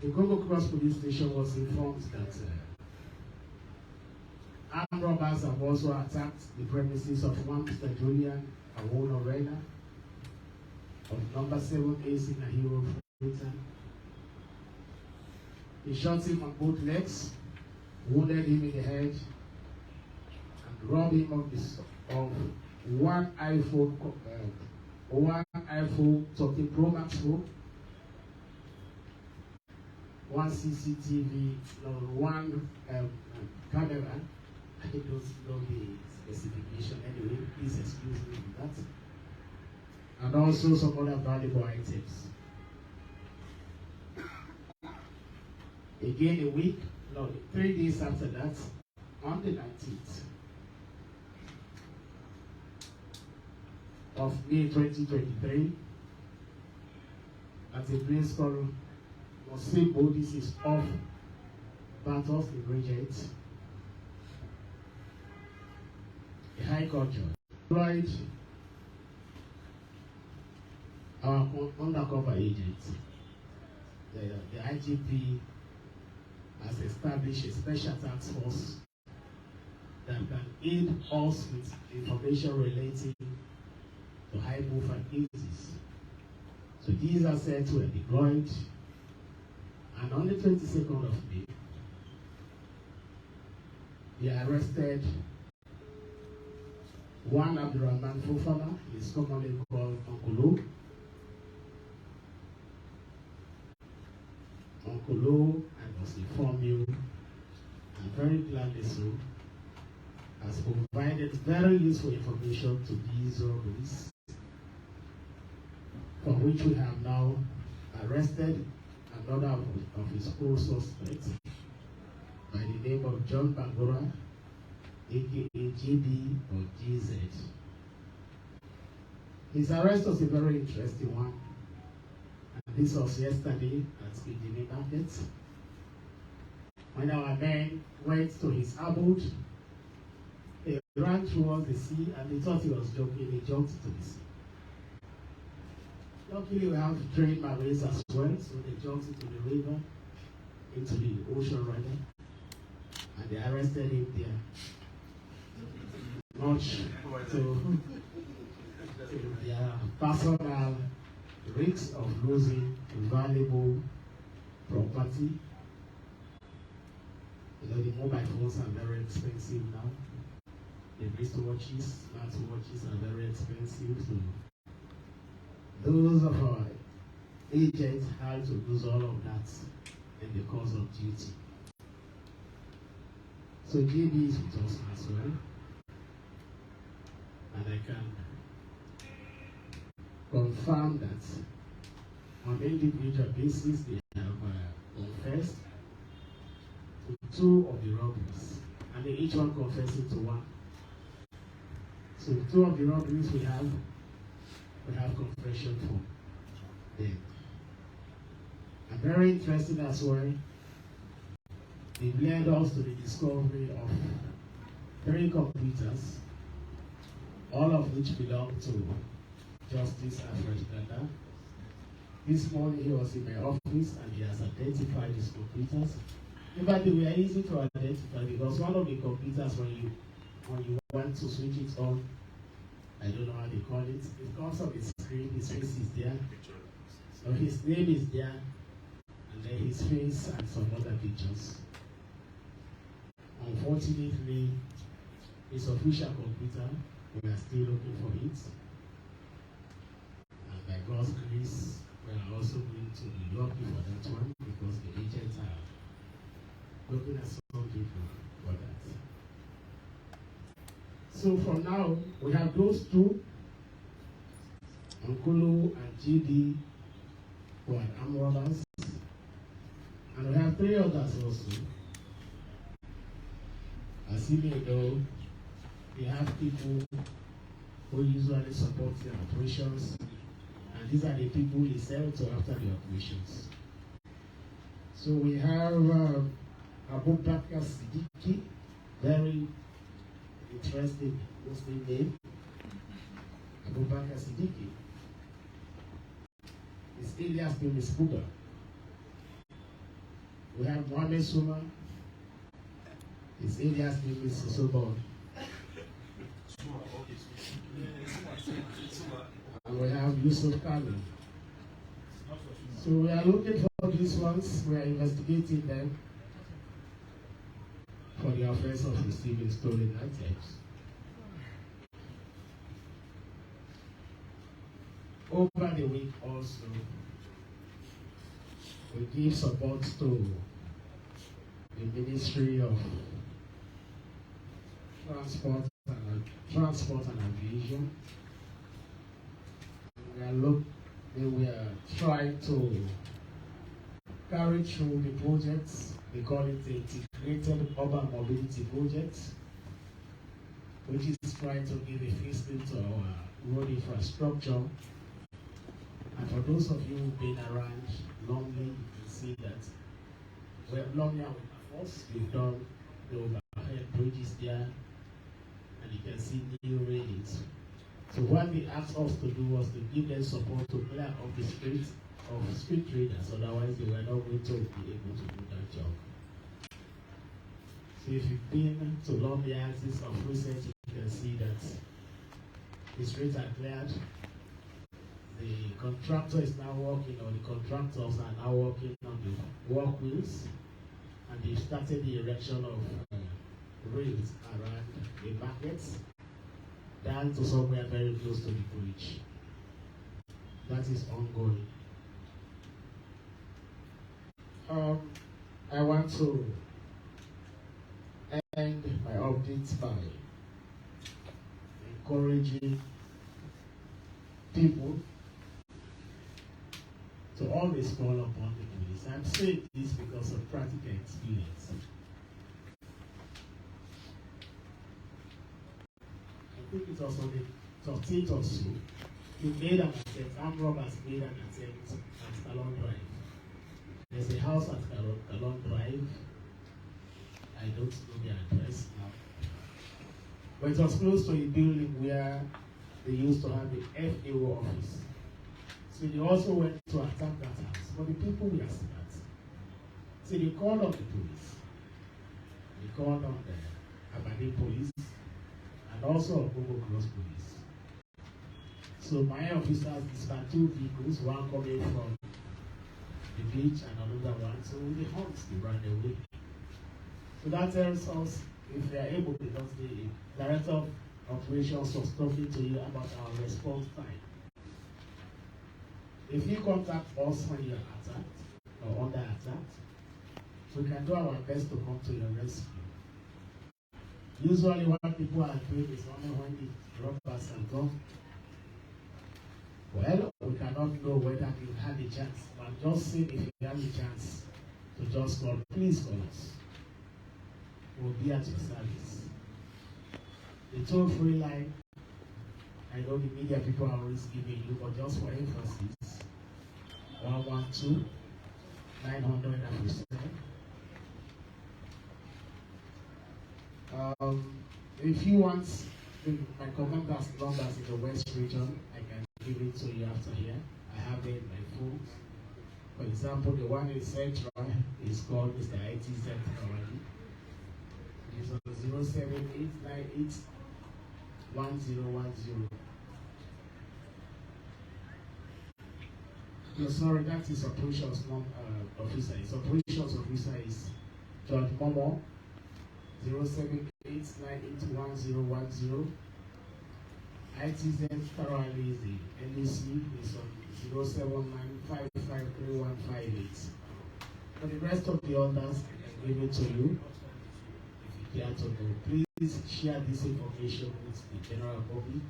the Gogo Cross Police Station was informed that armed robbers have also attacked the premises of one Mr. Julian Awonorena of number 7 AC in a hero Freetown. He shot him on both legs, wounded him in the head, and robbed him of one iPhone 13 Pro Max phone, one CCTV, one camera. I don't know the specification anyway. Please excuse me for that. And also some other valuable items. Again, 3 days after that, on the 19th of May 2023, at a place called Mosebo, this is off Bathurst, the Bridget. The High Court judge employed our undercover agent. The IGP has established a special task force that can aid us with information relating to high profile cases. So these assets were deployed, and on the 22nd of May, they arrested One Abdurrahman Fofana is commonly called Uncle Lo, I must inform you, and very gladly so, has provided very useful information to these robberies, for which we have now arrested another of his co-suspects by the name of John Bangura, aka GB or GZ. His arrest was a very interesting one. And this was yesterday at Skidini Market. When our men went to his abode, they ran towards the sea and they thought he was joking. He jumped into the sea. Luckily, we have trained marines as well, so they jumped into the river, into the ocean rather, and they arrested him there. Much to their personal risk of losing valuable property. You know, the mobile phones are very expensive now. The wristwatches, smartwatches are very expensive. So those of our agents had to lose all of that in the course of duty. So JB is with us as well. And I can confirm that on an individual basis they have confessed to 2 of the robberies, and they each one confessing to 1. So 2 of the robberies we have confession for them. And very interesting as well, it led us to the discovery of 3 computers, all of which belong to Justice Alfred Dada. This morning he was in my office and he has identified his computers. In fact, they were easy to identify because one of the computers, when you want to switch it on, I don't know how they call it, it comes on the screen, his face is there. So his name is there, and then his face and some other pictures. Unfortunately, his official computer, we are still looking for it. And by God's grace, we are also going to be lucky for that one because the agents are looking at some people for that. So for now, we have those 2, Ankulu and GD, who are armed robbers. And we have 3 others also. As you may know, we have people who usually support the operations, and these are the people we sell to after the operations. So we have Abu Bakr Siddiqui, very interesting Muslim name. Abu Bakr Siddiqui. His alias name is Buba. We have Mohammed Suma. His alias name is Sobon. And we have Yusuf Kali. So we are looking for these ones. We are investigating them for the offense of receiving stolen items. Over the week also, we give support to the Ministry of Transport and Aviation. We are trying to carry through the projects. We call it the Integrated Urban Mobility Project, which is trying to give a facelift to our road infrastructure. And for those of you who've been around Lonely, you can see that we're Lonely with us. We've done the overhead bridges there, and you can see new railings. So what they asked us to do was to give them support to clear up the streets of street traders, otherwise they were not going to be able to do that job. So if you've been to Lonely axis of recent, you can see that the streets are cleared. The contractor is now working, or the contractors are now working on the walkways, and they've started the erection of rails around the markets. down to somewhere very close to the bridge. That is ongoing. I want to end my updates by encouraging people to always call upon the police. I'm saying this because of practical experience. I think it was on the 13th or so, armed robbers made an attempt at Kalon Drive. There's a house at Kalon Drive. I don't know the address now. But it was close to a building where they used to have the FAO office. So they also went to attack that house. But the people were smart. So they called on the police. They called on the Aberdeen police and also Ogogo Cross police. So my officers dispatched 2 vehicles, one coming from the beach and another one. So they hunt, they ran away. So that tells us if we are able, because the director of operations was talking to you about our response time. If you contact us when you are attacked or under attack, we can do our best to come to your rescue. Usually what people are doing is only when the robbers are gone. Well, we cannot know whether you had a chance. But just say if you have a chance to just call, please call us. We'll be at your service. The toll-free line, I know the media people are always giving you, but just for emphasis, 112 907. If you want my commander's numbers in the West region, I can give it to you after here. I have it in my phone. For example, the one in Central is called Mr. ITZ already. It's on 07898 1010. No, sorry, that is operations officer. His operations officer is George Momo, 078981010. ITZ thoroughly is the NEC is on 079553158. For the rest of the others, I can give it to you. If you care to know, please share this information with the general public.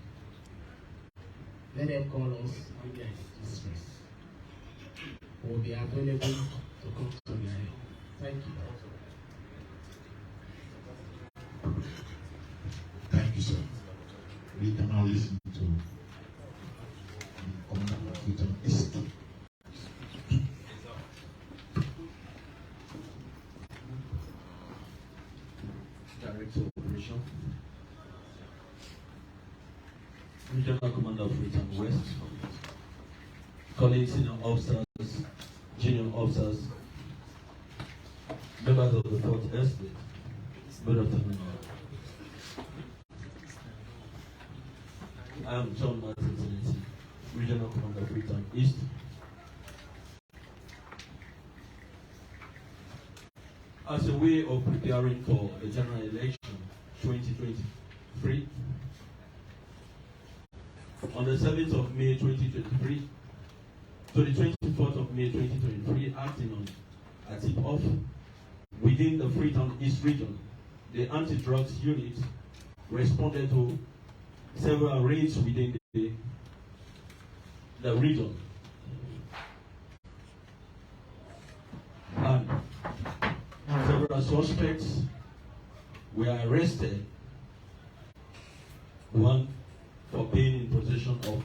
Let them call us when they are in distress. We'll be available to come to their help. Thank you. Thank you, sir. We can now listen to the Commander of Freetown East. Director of Operation, Regional Commander of Freetown West, colleagues, senior officers, junior officers, members of the 4th Estate, good afternoon. I am John Martin, Regional Commander of Freetown East. As a way of preparing for the general election 2023, on the 7th of May 2023 to the 24th of May 2023, acting on a tip-off within the Freetown East region, the anti-drugs unit responded to several raids within the region. And several suspects were arrested, one for being in possession of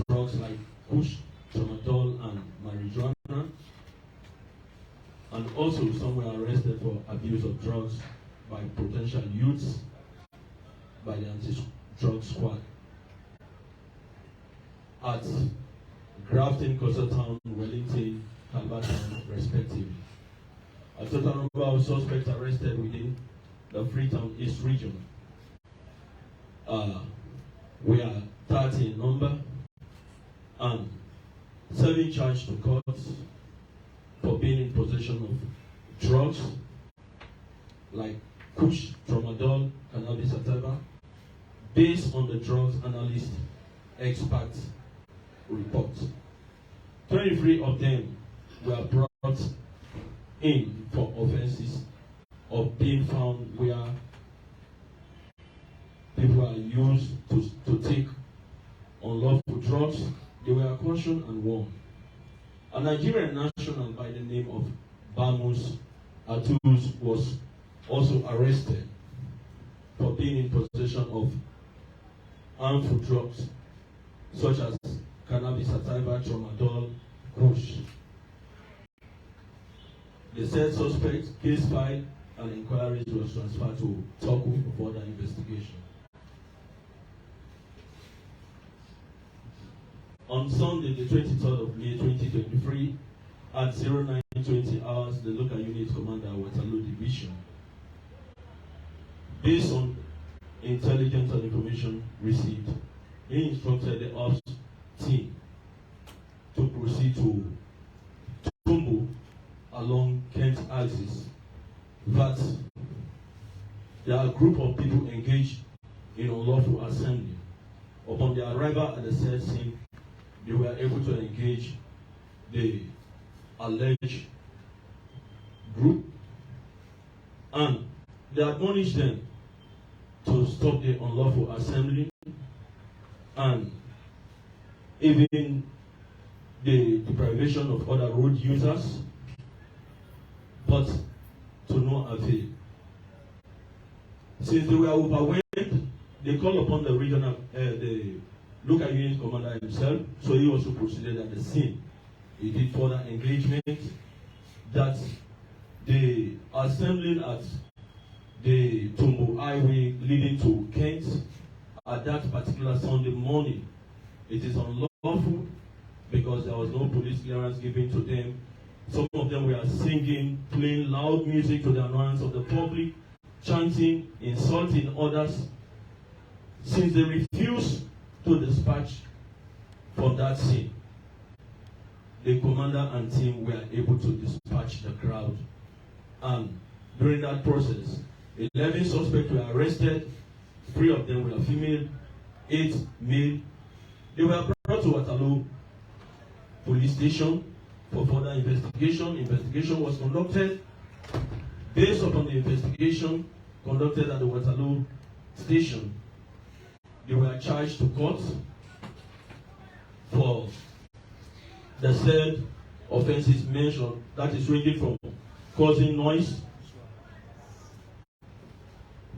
drugs like kush, tramadol, and marijuana, and also some were arrested for abuse of drugs by potential youths by the anti-drug squad at Grafton, Coastal Wellington, Calverton, respectively. A total number of suspects arrested within the Freetown East region. We are 30 in number and 7 charged to court for being in possession of drugs like kush, tramadol, cannabis sativa, based on the drugs analyst expert report. 23 of them were brought in for offenses of being found where people are used to take unlawful drugs. They were cautioned and warned. A Nigerian national by the name of Bamus Atus was also arrested for being in possession of harmful drugs such as cannabis sativa, tramadol, kush. The said suspect, case file, and inquiries was transferred to Toku for further investigation. On Sunday, the 23rd of May 2023, at 09:20 hours, the local unit commander, Waterloo Division, based on intelligence and information received, he instructed the ops team to proceed to Tumbo along Kent axis. That there are a group of people engaged in unlawful assembly. Upon their arrival at the said scene, they were able to engage the alleged group, and they admonished them to stop the unlawful assembly and even the deprivation of other road users, but to no avail. Since they were overwhelmed, they called upon the regional, the local unit commander himself, so he also proceeded at the scene. He did further engagement that the assembling at the Tumbo Highway leading to Kent at that particular Sunday morning, it is unlawful because there was no police clearance given to them. Some of them were singing, playing loud music to the annoyance of the public, chanting, insulting others. Since they refused to dispatch from that scene, the commander and team were able to dispatch the crowd. And during that process, 11 suspects were arrested, 3 of them were female, 8 male. They were brought to Waterloo police station for further investigation. Investigation was conducted. Based upon the investigation conducted at the Waterloo station, they were charged to court for the said offenses mentioned, that is ranging from causing noise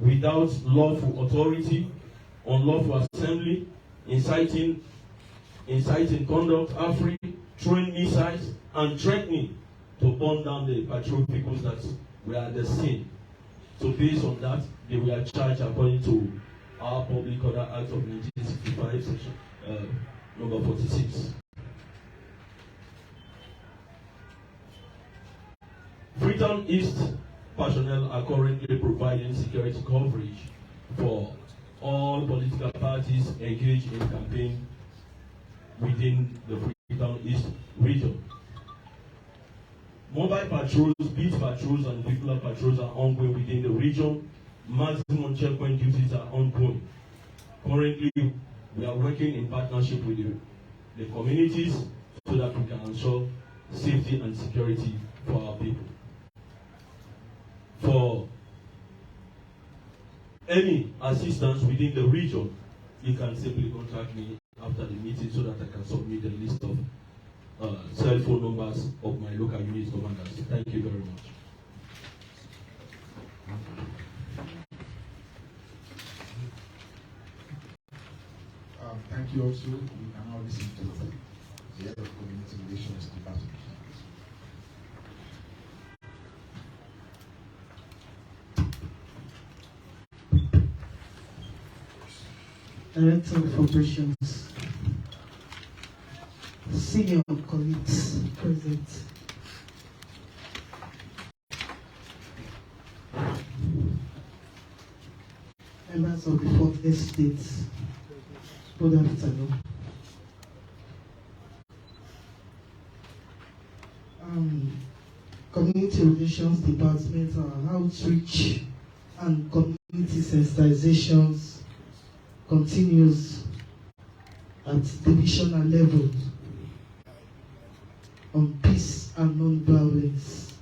without lawful authority, unlawful assembly, inciting conduct, affray, throwing missiles, and threatening to burn down the patrol vehicles that were at the scene. So based on that, they were charged according to our Public Order Act of 1965, section number 46. Freetown East personnel are currently providing security coverage for all political parties engaged in campaign within the Freetown East region. Mobile patrols, beat patrols, and vehicular patrols are ongoing within the region. Maximum checkpoint duties are ongoing. Currently, we are working in partnership with the communities so that we can ensure safety and security for our people. For any assistance within the region, you can simply contact me after the meeting so that I can submit the list of cell phone numbers of my local unit commanders. Thank you very much. Thank you also. We can now listen to the head of community relations department. Director of Operations, senior colleagues present, members of the 4th Estate, good afternoon. Community Relations Department, outreach and community sensitizations continues at divisional level on peace and non-violence.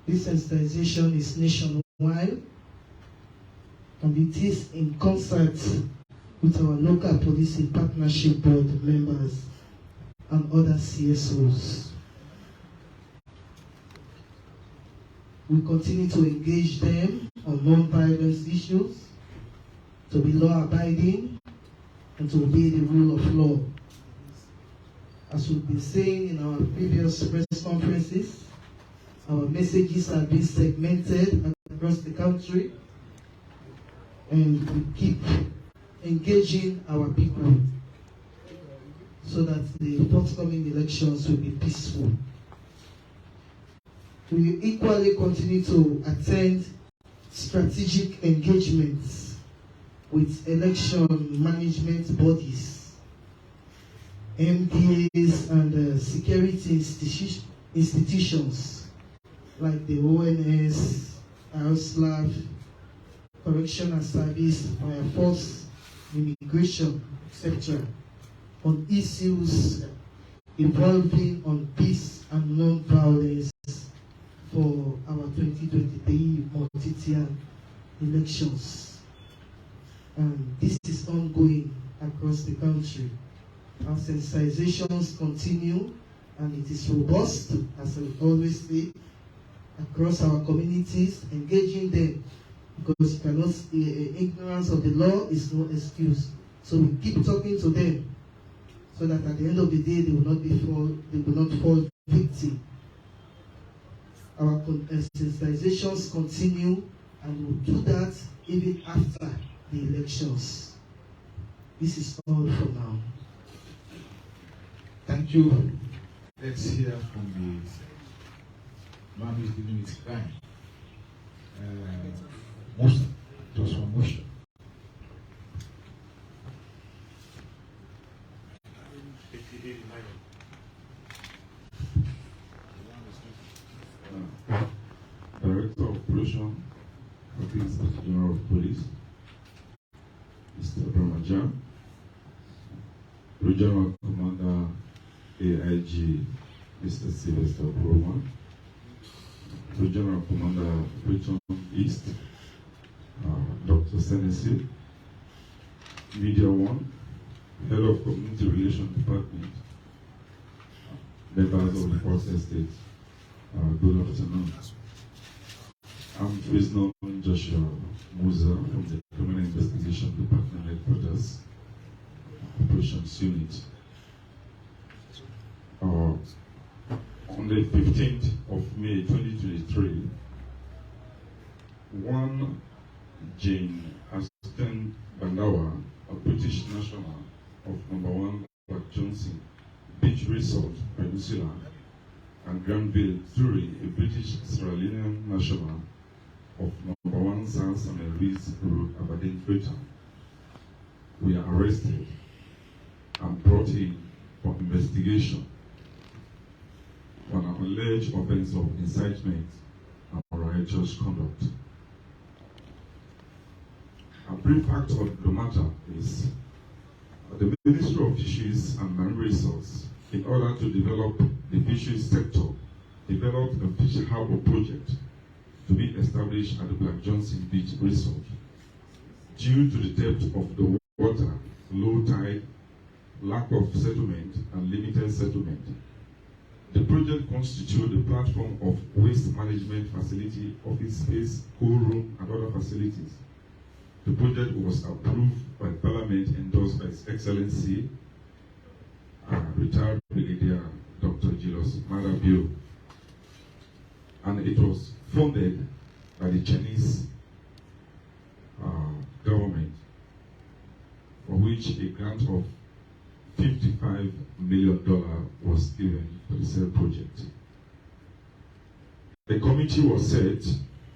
This sensitization is nationwide, and it is in concert with our local policing partnership board members and other CSOs. We continue to engage them on non-violence issues, to be law-abiding, and to obey the rule of law. As we've been saying in our previous press conferences, our messages are being segmented across the country, and we keep engaging our people so that the forthcoming elections will be peaceful. We equally continue to attend strategic engagements with election management bodies, MDAs, and security institutions like the ONS, RSLAF, Correctional Service, Fire Force, Immigration, etc., on issues involving on peace and non-violence for our 2023 multi-tier elections. And this is ongoing across the country. Our sensitizations continue, and it is robust, as I always say, across our communities, engaging them, because you cannot, ignorance of the law is no excuse. So we keep talking to them, so that at the end of the day they will not fall victim. Our sensitizations continue, and we'll do that even after the elections. This is all for now. Thank you. Let's hear from the man who's dealing with crime. Musa, Joshua Musa. Director of Operation of the Inspector General of Police, Mr. Brima Jah, Regional Commander AIG, Mr. Sylvester Broma, Regional Commander Region East, Dr. Senesi, Media One, Head of Community Relations Department, members of the Fourth Estate, good afternoon. I'm Prisoner Joshua Musa from the Criminal Investigation Department Headquarters, Operations Unit. On the 15th of May 2023, one Jane Aston Bandawa, a British national of #1 Black Johnson Beach Resort, Peninsula, and Granville Zuri, a British Sierra Leonean national of #1 San Samuel Luis Road, Aberdeen, Freetown, we are arrested and brought in for investigation on an alleged offense of incitement and riotous conduct. A brief fact of the matter is the Ministry of Fisheries and Marine Resources, in order to develop the fisheries sector, developed a fish harbour project to be established at the Black Johnson Beach Resort. Due to the depth of the water, low tide, lack of settlement, and limited settlement, the project constitutes the platform of waste management facility, office space, cool room, and other facilities. The project was approved by Parliament, endorsed by His Excellency, retired Brigadier Dr. Julius Madabio, and it was funded by the Chinese government, for which a grant of $55 million was given for the said project. The committee was set,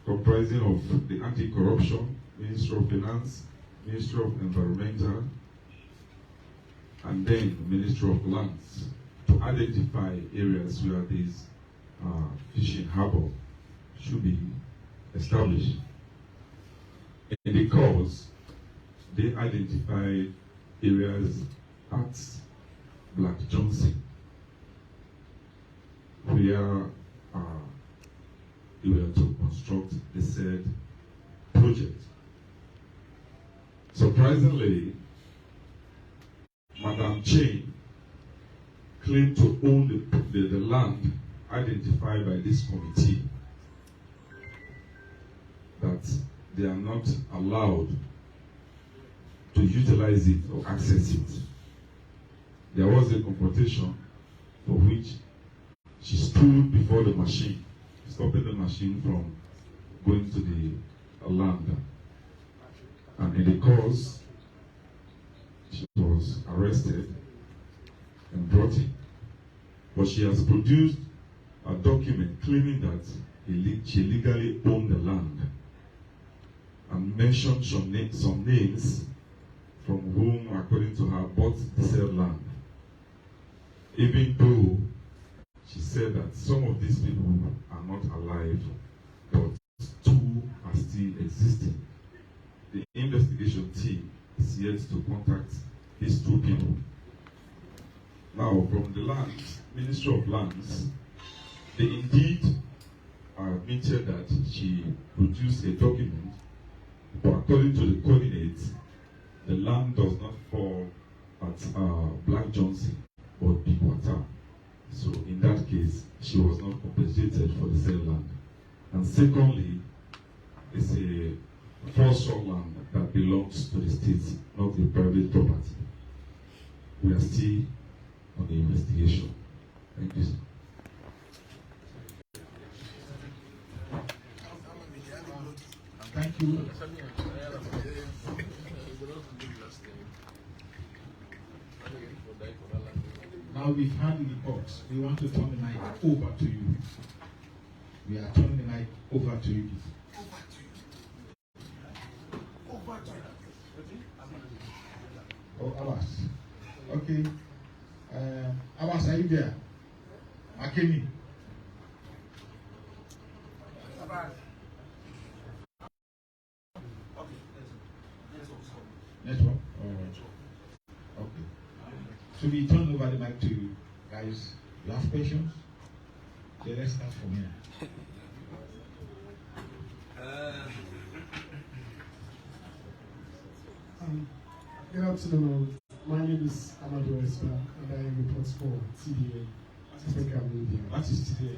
comprising of the Anti-Corruption, Ministry of Finance, Ministry of Environmental, and then the Ministry of Lands, to identify areas where this fishing harbor should be established. In the cause, they identified areas at Black Johnson where they were to construct the said project. Surprisingly, Madam Chain claimed to own the land identified by this committee, that they are not allowed to utilize it or access it. There was a confrontation for which she stood before the machine, stopping the machine from going to the land. And in the course, she was arrested and brought in. But she has produced a document claiming that she legally owned the land and mentioned some names from whom, according to her, bought the said land. Even though she said that some of these people are not alive, but two are still existing. The investigation team is yet to contact these two people. Now, from the lands, Ministry of Lands, they indeed admitted that she produced a document, but according to the coordinates, the land does not fall at Black Johnson, but Big Water. So in that case, she was not compensated for the said land. And secondly, it's a forestall land that belongs to the state, not a private property. We are still on the investigation. Thank you, sir. Thank you. Now we've had the reports. We want to turn the mic over to you. We are turning the mic over to you. Oh, Abbas. Okay. Abbas, are you there? Akemi. Network? Okay. So we turn over the mic to you guys. You have questions? Okay, let's start from here. Good afternoon. My name is Amadou Espa, and I report for TDA, Africa Media. What is today?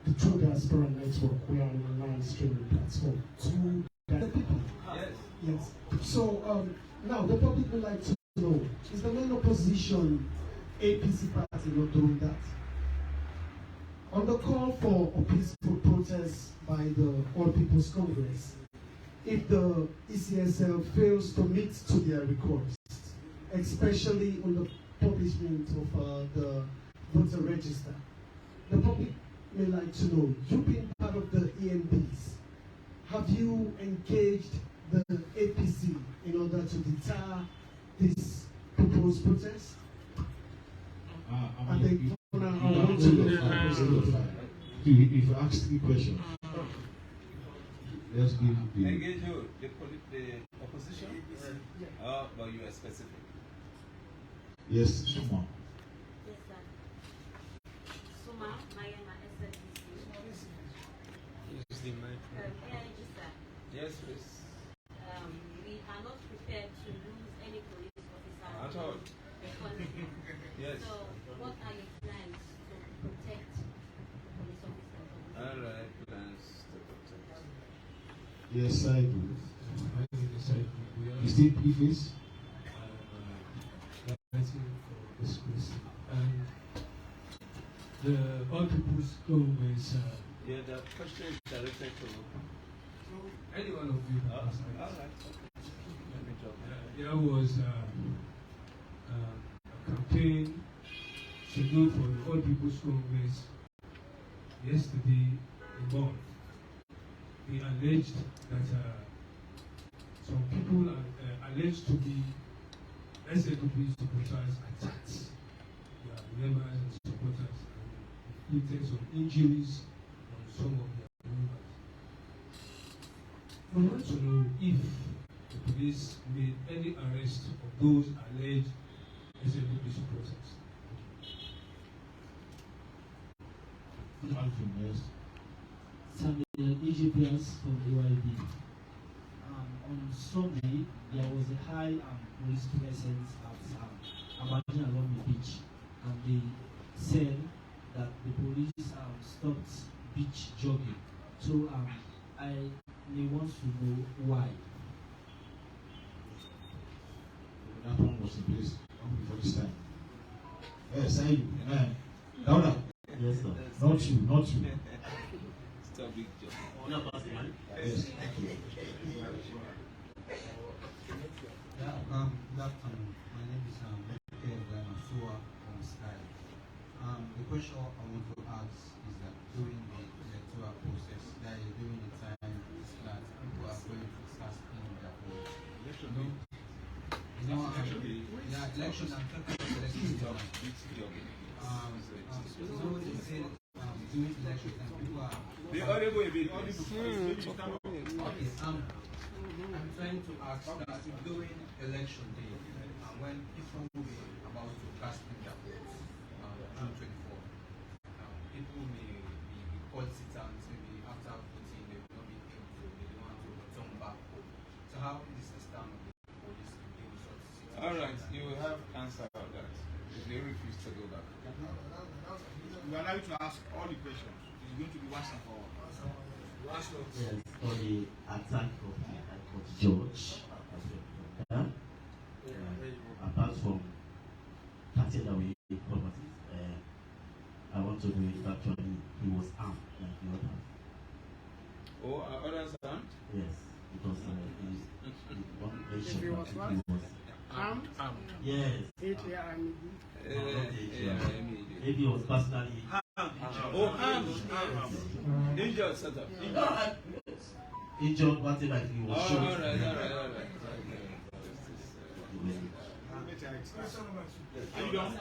The True Diaspora Network, we are an online streaming platform to the people. Yes. Yes. So now the public would like to know, is the main opposition APC party not doing that? On the call for a peaceful protest by the All People's Congress, if the ECSL fails to meet to their request, especially on the publishment of the voter register, the public may like to know, you being part of the EMPs, have you engaged the APC in order to deter this proposed protest? If you ask 3 questions, let's give the... Engage you, the opposition? But you are specific. Yes, Suma. Yes, sir. Suma, Mayama, SLBC. AIG, sir. Yes, please. We are not prepared to lose any police officer. At all. Yes. So, what are your plans to protect police officers? All right, plans to protect. Yes, I do. We You still preface? waiting for this question. The All People's Congress, Yeah, the question is directed to any one of you. all right. Let me drop that. There was a campaign scheduled for the All People's Congress yesterday in Bonn. They alleged that some people are alleged to be SLP supporters attacked their members and supporters and inflicted some injuries on some of their members. We want to know if the police made any arrest of those alleged SNDP supporters. Samuel Egyptians from AIG. On Sunday, there was a high police presence at Abadjan along the beach, and they said that the police stopped beach jogging. So I may want to know why. That one was in place before this time. Yes, I you. Louder. Yes, sir. Not you, not you. Stop big job. Yes, thank you. Yeah, good afternoon. My name is AIG Brima Jah from Sky. The question I want to ask is that during the electoral process, that is during the time that people are going to start in their vote. Election and election. They say during election time people are. Okay, I'm trying to ask that during election day, when people will be about to cast in their votes, June 24, people may be called citizens, maybe after voting, they will not be able to, they don't want to return back home. So how is the stand of the police to deal with such situations? All right, you will have answer of that if they refuse to go back. We allow you to ask all the questions. It's going to be once and for all. Yes, for the attack of the High Court judge. Apart from cutting away properties, I want to know if actually he was armed like the others. Oh, are others armed? Yes, because he one mentioned If he was that what? he was Armed? yes. Maybe he was personally Injured, set up. injured, one thing like he was shot. All right. Are you done?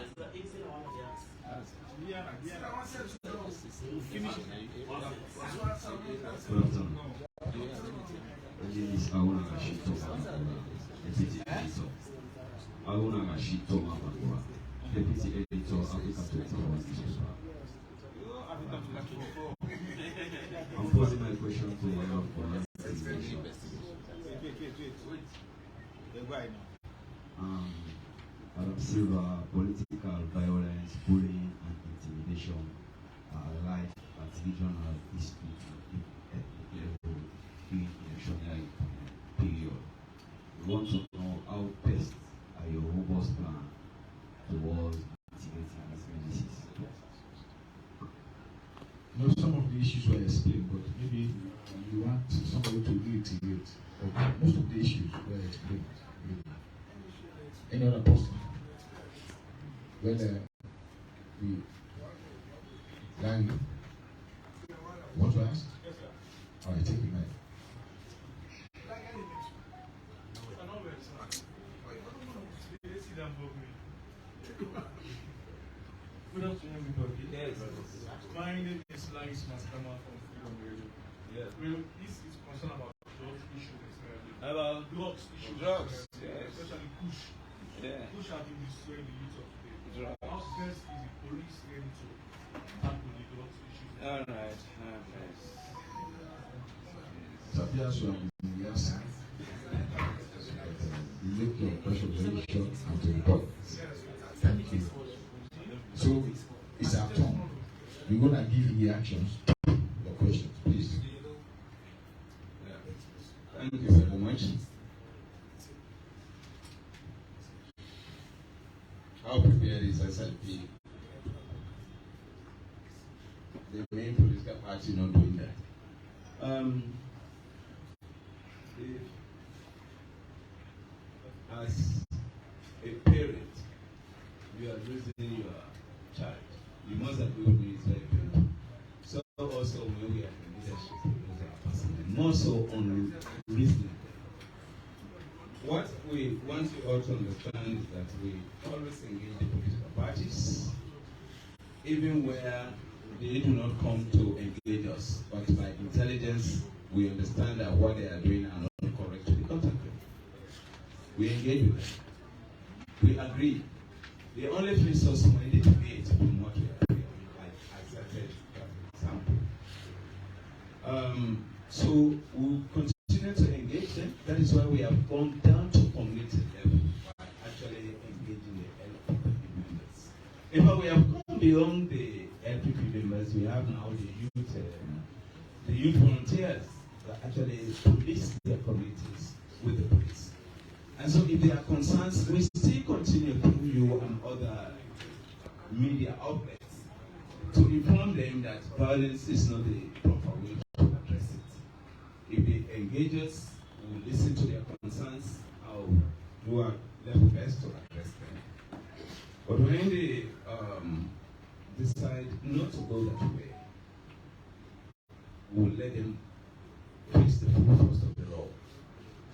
Deputy Editor, Africa 24 newspaper. I'm posing my question to the head of police investigation. Madam Silva, political violence, bullying, and intimidation are alive at regional disputes at the level during electionary period. We want to know how best are your robust plan towards mitigating these menaces. You know, some of the issues were explained, but maybe you want somebody to reiterate. Most of the issues were explained. Any other person? When we land, you want to ask? Yes, sir. All right, take the mic. Good afternoon, everybody. Yes. My name is Lais Mastama from Freedom Radio. Yes. Well, this is concerned about drugs issues, especially. About Drugs issues. drugs, yes. Especially push. Yeah. Push have been destroying the youth of today. Drugs. How best is the police ready to tackle the drugs issues? All right. It appears you have been rehearsing. You make your question very short and to the point. Thank you. So it's our turn. We're gonna give you reactions to your questions, please. Thank you very much. How prepared is SLP? The main political party not doing that. As a parent, you are raising your child. You must agree with me, it's like so also when we are in leadership, more so on reasoning. What we want you all to understand is that we always engage the political parties, even where they do not come to engage us, but by intelligence we understand that what they are doing are not correct to the contact them. We engage with them. We agree. The only place us money to be from what we agree on. I cited that example. So we'll continue to engage them. That is why we have gone down to community level by actually engaging the LPP members. In fact, we have gone beyond the LPP members. We have now the youth volunteers that actually police their communities with the police. And so if there are concerns, we still continue through you and other media outlets to inform them that violence is not the proper way to address it. If they engage us, we will listen to their concerns, and do our level best to address them. But when they decide not to go that way, we will let them face the full force of the law.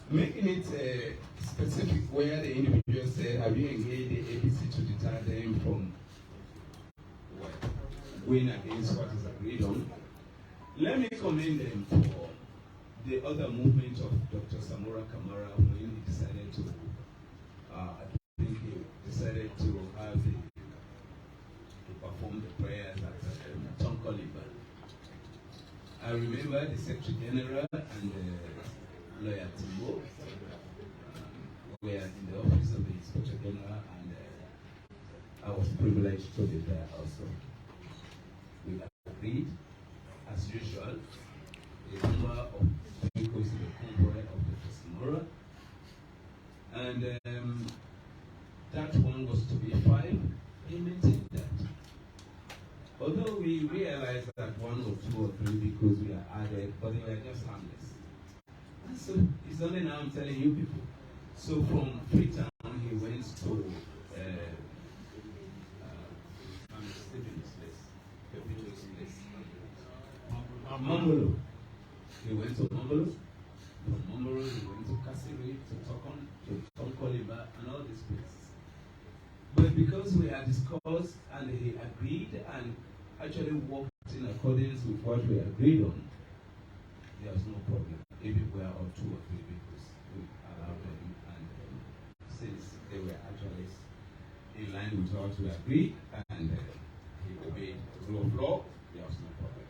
Making it specific where the individual said, have you engaged the ABC to deter them from going against what is agreed on? Let me commend them for the other movement of Dr. Samora Kamara when he decided to, I think he decided to have to perform the prayers at Tom Colimba. I remember the Secretary General and Lawyer Timbo were in the office of the Inspector General, and I was privileged to be there also. We agreed, as usual, a number of vehicles in the convoy of Dr. Samora, and that one was to be 5. He maintained that. Although we realized that 1 or 2 or 3 vehicles were added, but they were just harmless. And so it's only now I'm telling you people. So from Freetown, he went to Mongolo. He went to Mongolo. From Mongolo, he went to Kasiri, to Tonkoliba, and all these places. But because we had discussed and he agreed and actually worked in accordance with what we agreed on, there was no problem. If it were on 2 or 3 vehicles, we allowed them, and since they were actually in line with what we agreed and he obeyed the rule of law, there was no problem.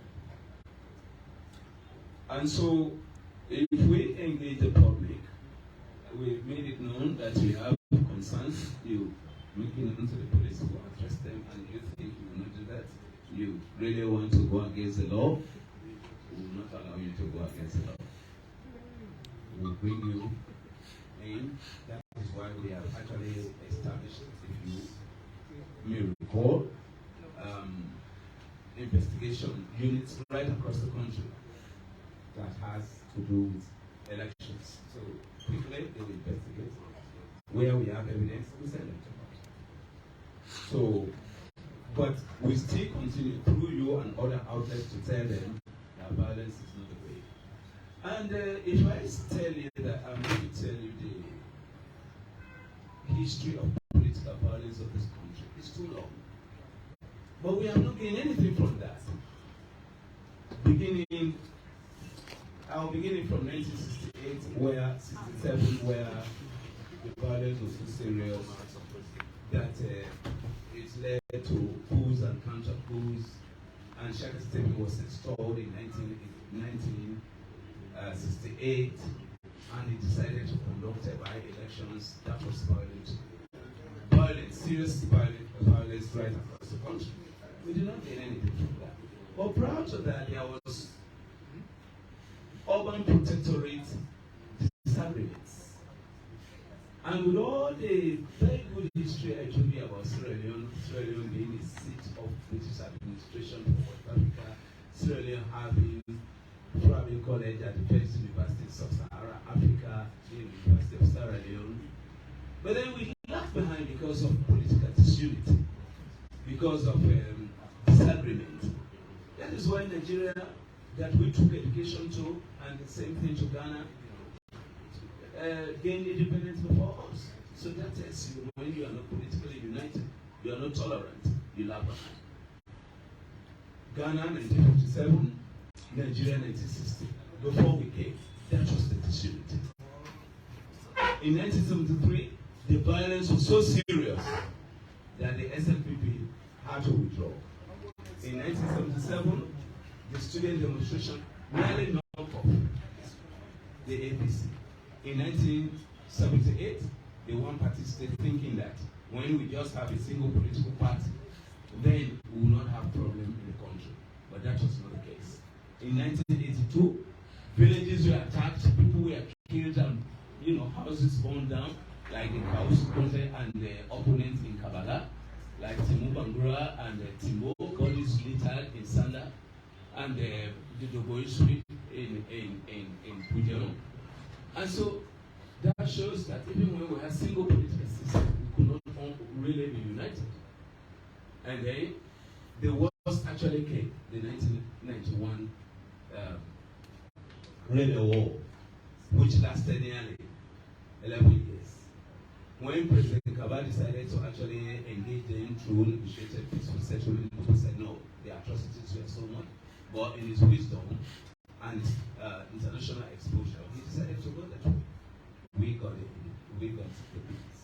And so, if we engage the public, we made it known that we have concerns. You making them to the police to address them, and you think you will not do that. You really want to go against the law, we will not allow you to go against the law. We will bring you in. That is why we have actually established, if you may recall, investigation units right across the country that has to do with elections. So quickly they will investigate. Where we have evidence, we send them to court. So, but we still continue through you and other outlets to tell them that violence is not the way. And if I tell you that I'm going to tell you the history of political violence of this country, it's too long. But we have not gained anything from that. Our beginning from 1968, where 67, where the violence was so serious that it led to coups and counter-coups, and Shaka Stephen was installed in 1968, and he decided to conduct by-elections that was violent, serious violence right across the country. We did not gain anything from that. But prior to that, there was urban protectorate disagreements. And with all the very good history I told you about Sierra Leone being the seat of British administration for West Africa, Sierra Leone having Furabin College at the first university in Sub-Saharan Africa, the University of Sierra Leone. But then we left behind because of political disunity, because of disagreement. That is why Nigeria, that we took education to, and the same thing to Ghana, gained independence before us. So that tells you when you are not politically united, you are not tolerant, you lag behind. Ghana 1957, Nigeria 1960. before we came. That was the disunity. In 1973, the violence was so serious that the SLPP had to withdraw. In 1977, the student demonstration nearly knocked off the APC. In 1978, the one-party state thinking that when we just have a single political party, then we will not have problem in the country. But that was not the case. In 1982, villages were attacked, people were killed, and houses burned down, like the Kaus Conte and the opponents in Kabbalah, like Timu Bangura and Timbo, God is littered in Sanda, and the Dogoisri in Pujan. And so that shows that even when we had single political system, we could not really be united. And then the worst actually came, the 1991 rebel war, which lasted nearly 11 years. When President Kaba decided to actually engage them through negotiated peaceful settlement, people said no, the atrocities were so much. But in his wisdom and international exposure, he decided to go that way. We got it. We got the peace.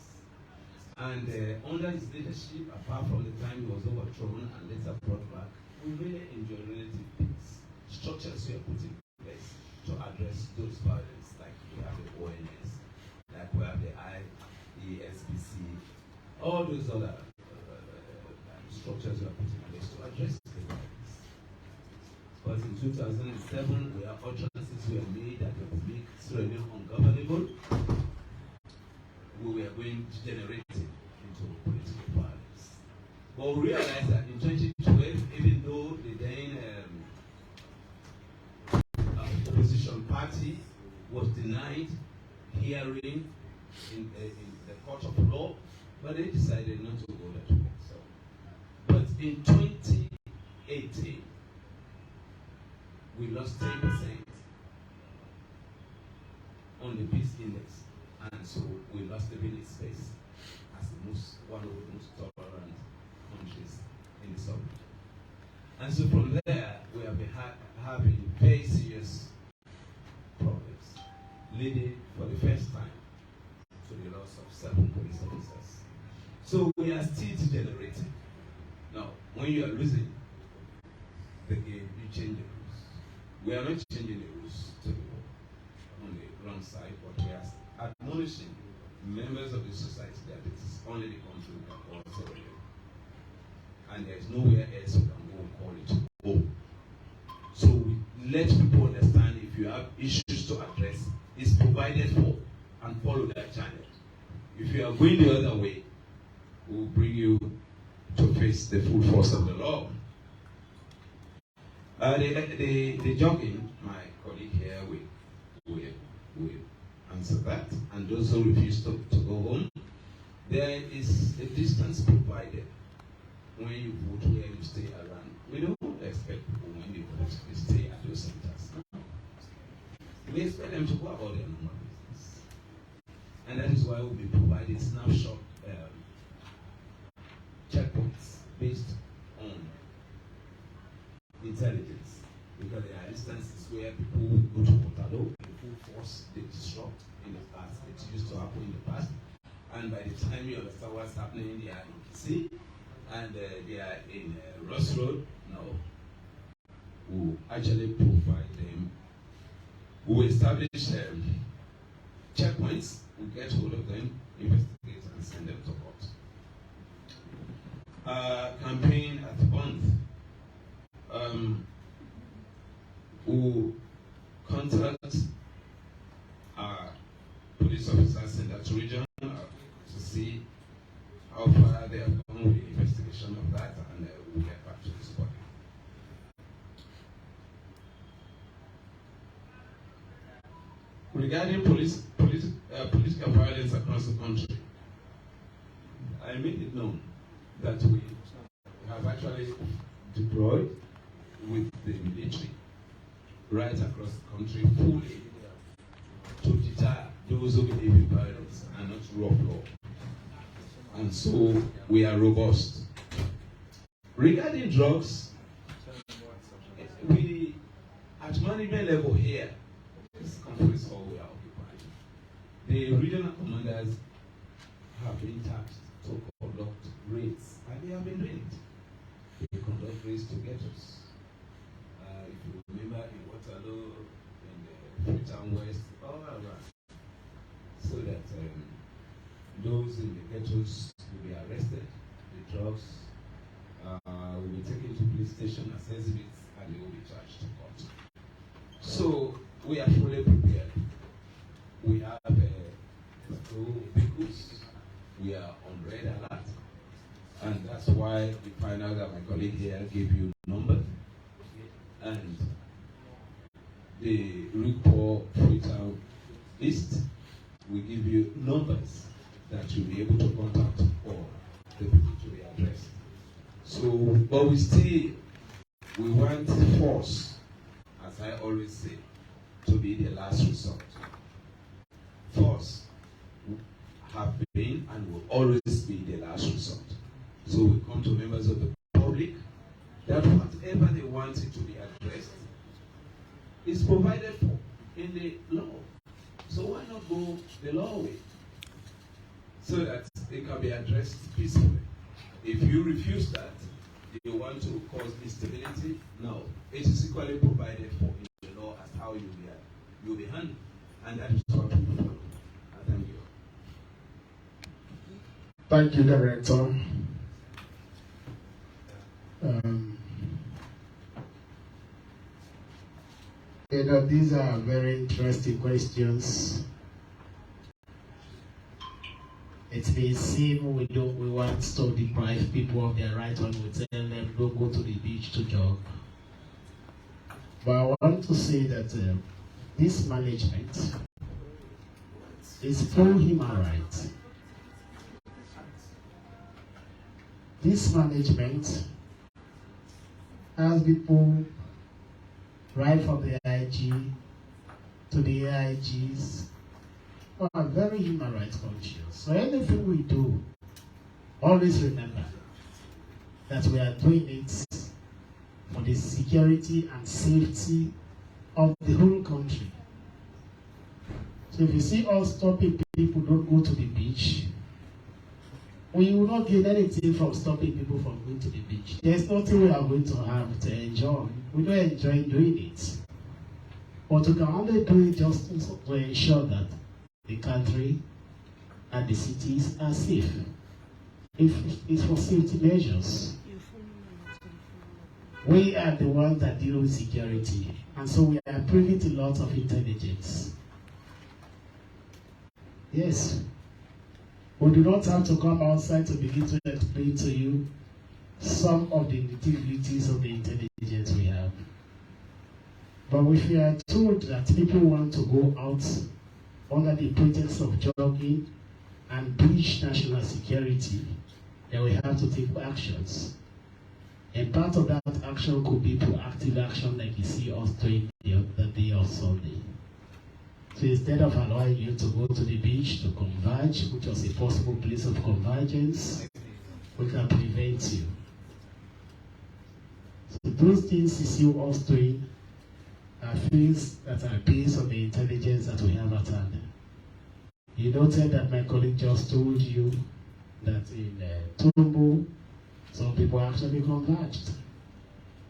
And under his leadership, apart from the time he was overthrown and later brought back, we really enjoyed relative peace. Structures were put in place to address those violence, like we have the ONS, like we have the IESBC, all those other structures were put in place to address the violence. But in 2007, where utterances were made that the public Sierra ungovernable, we were going to generate it into political violence. But we realized that in 2012, even though the then opposition party was denied hearing in the court of law, but they decided not to go that way. So, but in 2018, we lost 10% on the peace index. And so we lost the village space as one of the most tolerant countries in the South. And so from there, we have been having very serious problems, leading for the first time to the loss of 7 police officers. So we are still degenerating. Now, when you are losing the game, you change the rules. We are not changing the rules on the wrong side, but we are admonishing members of the society that it is only the country we can call Sierra. And there is nowhere else we can go and call it home. So we let people understand if you have issues to address, it's provided for and follow that channel. If you are going the other way, we will bring you to face the full force of the law. The jogging, my colleague here will answer that, and those who refuse to go home, there is a distance provided when you vote where you stay around. We don't expect people when they vote to stay at those centers. No. We expect them to go about their normal business. And that is why we'll be providing snapshot checkpoints based on intelligence. Because there are instances where people will go to Portalo, in full force, they disrupt in the past. It used to happen in the past. And by the time you understand what's happening, they are in Kisi, and they are in Ross Road. No. We'll actually provide them. We'll establish checkpoints, we'll get hold of them, investigate, and send them to court. Campaign at Bond. Who contact police officers in that region to see how far they have gone with the investigation of that, and we'll get back to this body. Regarding political violence across the country, I made it known that we have actually deployed with the military right across the country fully to deter those who believe in violence and not rule of law. And so we are robust. Regarding drugs, we at management level here, place hall we are occupying. The regional commanders have been tasked to conduct raids, and they have been doing it. They conduct raids to get us. If you remember in Waterloo, in the Freetown West, all around, so that those in the ghettos will be arrested, the drugs will be taken to police station as exhibits, and they will be charged to court. So we are fully prepared. We have patrol vehicles. We are on red alert, and that's why we find out that my colleague here gave you numbers, and the Rico Freetown East will give you numbers that you'll be able to contact for the people to be addressed. So, but we want force, as I always say, to be the last resort. Force have been and will always be the last resort. So we come to members of the public that whatever they wanted to be addressed is provided for in the law. So why not go the law way? So that it can be addressed peacefully. If you refuse that, you want to cause instability, no. It is equally provided for in the law as how you'll be handled. And that is what we follow. Thank you. Thank you, Director. These are very interesting questions. It may seem we want to deprive people of their right when we tell them don't go to the beach to jog. But I want to say that this management is full human rights. This management has people right from the AIG to the AIGs who are very human rights conscious. So anything we do, always remember that we are doing it for the security and safety of the whole country. So if you see us stopping people don't go to the beach, we will not gain anything from stopping people from going to the beach. There's nothing we are going to have to enjoy. We don't enjoy doing it. But we can only do it just to ensure that the country and the cities are safe. It's for safety measures. We are the ones that deal with security. And so we are privy to lots of intelligence. Yes. We do not have to come outside to begin to explain to you some of the nitty-gritties of the intelligence we have. But if we are told that people want to go out under the pretext of jogging and breach national security, then we have to take actions. And part of that action could be proactive action like you see us doing the other day or Sunday. So instead of allowing you to go to the beach to converge, which was a possible place of convergence, we can prevent you. So those things you see us doing are things that are based on the intelligence that we have at hand. You noted that my colleague just told you that in Tumbo, some people actually converged.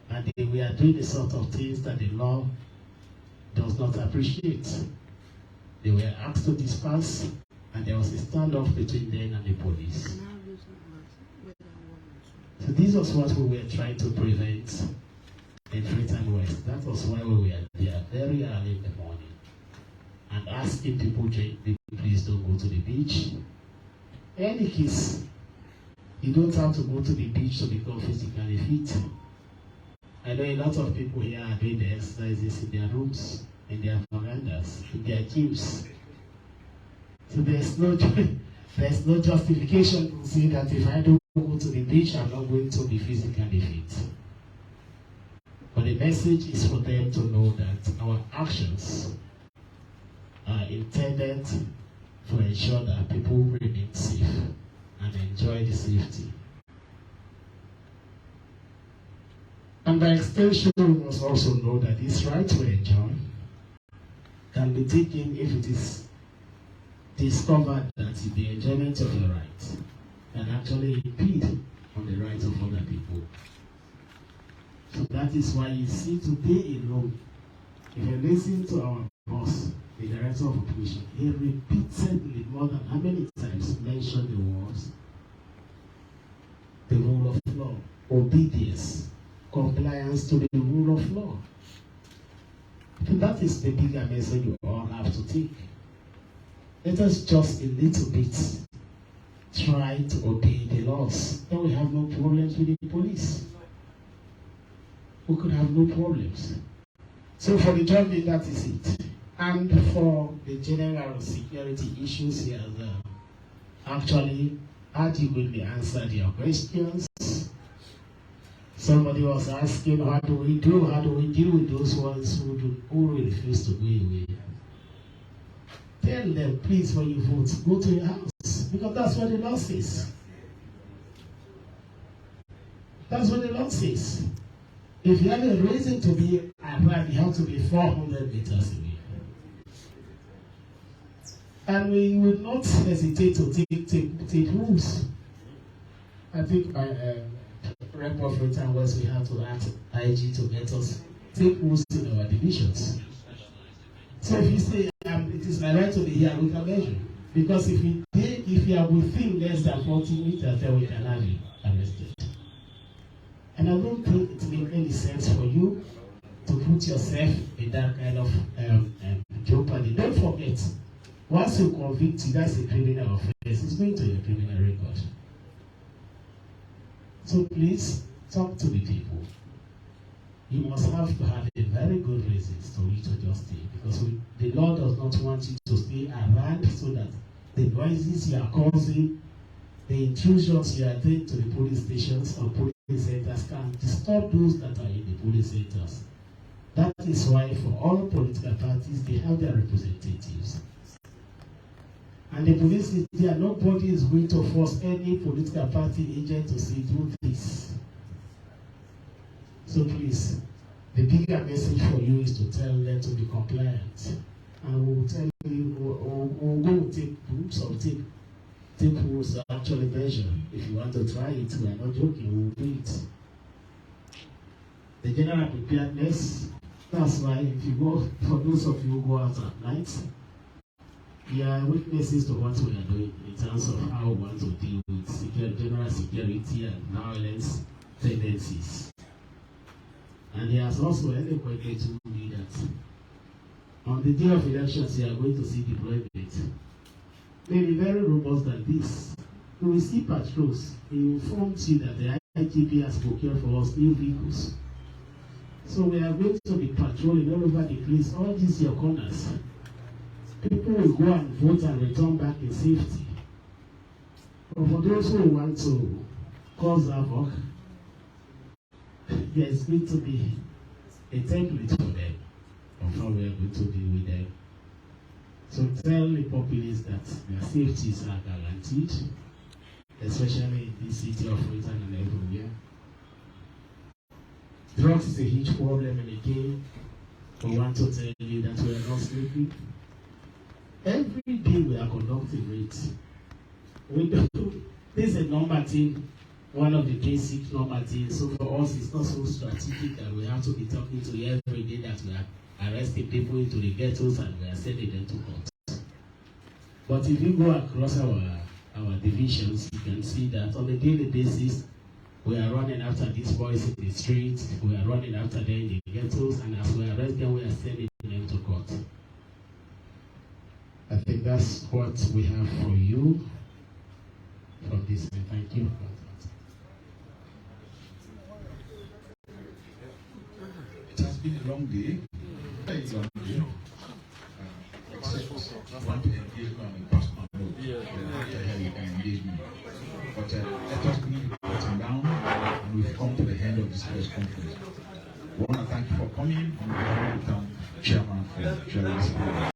And we are doing the sort of things that the law does not appreciate. They were asked to disperse, and there was a standoff between them and the police. So this was what we were trying to prevent in Freetown West. That was why we were there very early in the morning and asking people, please don't go to the beach. In any case, you don't have to go to the beach to become physically fit. I know a lot of people here are doing the exercises in their rooms, in their verandas, in their gyms. So there's no justification to say that if I don't go to the beach, I'm not going to be physically fit. But the message is for them to know that our actions are intended to ensure that people remain safe and enjoy the safety. And by extension, we must also know that this right we enjoy can be taken if it is discovered that the enjoyment of your rights can actually impede on the rights of other people. So that is why you see today alone, if you listen to our boss, the director of operation, he repeatedly, more than how many times, mentioned the words, the rule of law, obedience, compliance to the rule of law. So that is the bigger message you all have to take. Let us just a little bit try to obey the laws. Then we have no problems with the police. We could have no problems. So for the journey, that is it. And for the general security issues, he has actually adequately answered your questions. Somebody was asking, how do we deal with those ones who refuse to go away? Tell them, please, when you vote, go to your house. Because that's what the law says. That's what the law says. If you have a reason to be arrived, you have to be 400 meters away. And we would not hesitate to take rules. I think my rep of Return West, we have to ask AIG to get us take rules in our divisions. So if you say it is my right to be here, we can measure. Because if you are within less than 40 meters, then we can have you arrested. And I don't think it makes any sense for you to put yourself in that kind of jeopardy. Don't forget, once you convict, that's a criminal offense. It's going to your criminal record. So please talk to the people. You must have to have a very good reason to reach a justice, because the law does not want you to stay around so that the noises you are causing, the intrusions you are doing to the police stations or police centers can disturb those that are in the police centers. That is why for all political parties, they have their representatives. And the police is there. Nobody is going to force any political party agent to say do this. So please, the bigger message for you is to tell them to be compliant. And we will tell you, we'll go take groups or take rules to actually measure. If you want to try it, we are not joking, we will do it. The general preparedness, that's why if you go, for those of you who go out at night, you are witnesses to what we are doing in terms of how we want to deal with general security and violence tendencies. And he has also eloquently told me that on the day of elections, you are going to see deployment. Maybe very robust than this. You will see patrols. He informed you that the IGP has procured for us new vehicles. So we are going to be patrolling all over the place, all these your corners. People will go and vote and return back in safety. But for those who want to cause havoc, there is going to be a template for them of how we are going to deal with them. So tell the populace that their safeties are guaranteed, especially in this city of Britain and everywhere. Drugs is a huge problem, and again, we want to tell you that we are not sleeping. Every day we are conducting rates. This is a normal thing, one of the basic normal things. So for us, it's not so strategic that we have to be talking to you every day that we are arresting people into the ghettos and we are sending them to court. But if you go across our divisions, you can see that on a daily basis, we are running after these boys in the streets, we are running after them in the ghettos, and as we arrest them, we are sending them to court. I think that's what we have for you from this. Thank you. It has been a long day. Very long day. Except want to engage me on a personal note. You can engage me. But let us bring the person down, and we've come to the end of this press conference. We want to thank you for coming, and we want to thank Chairman for sharing this.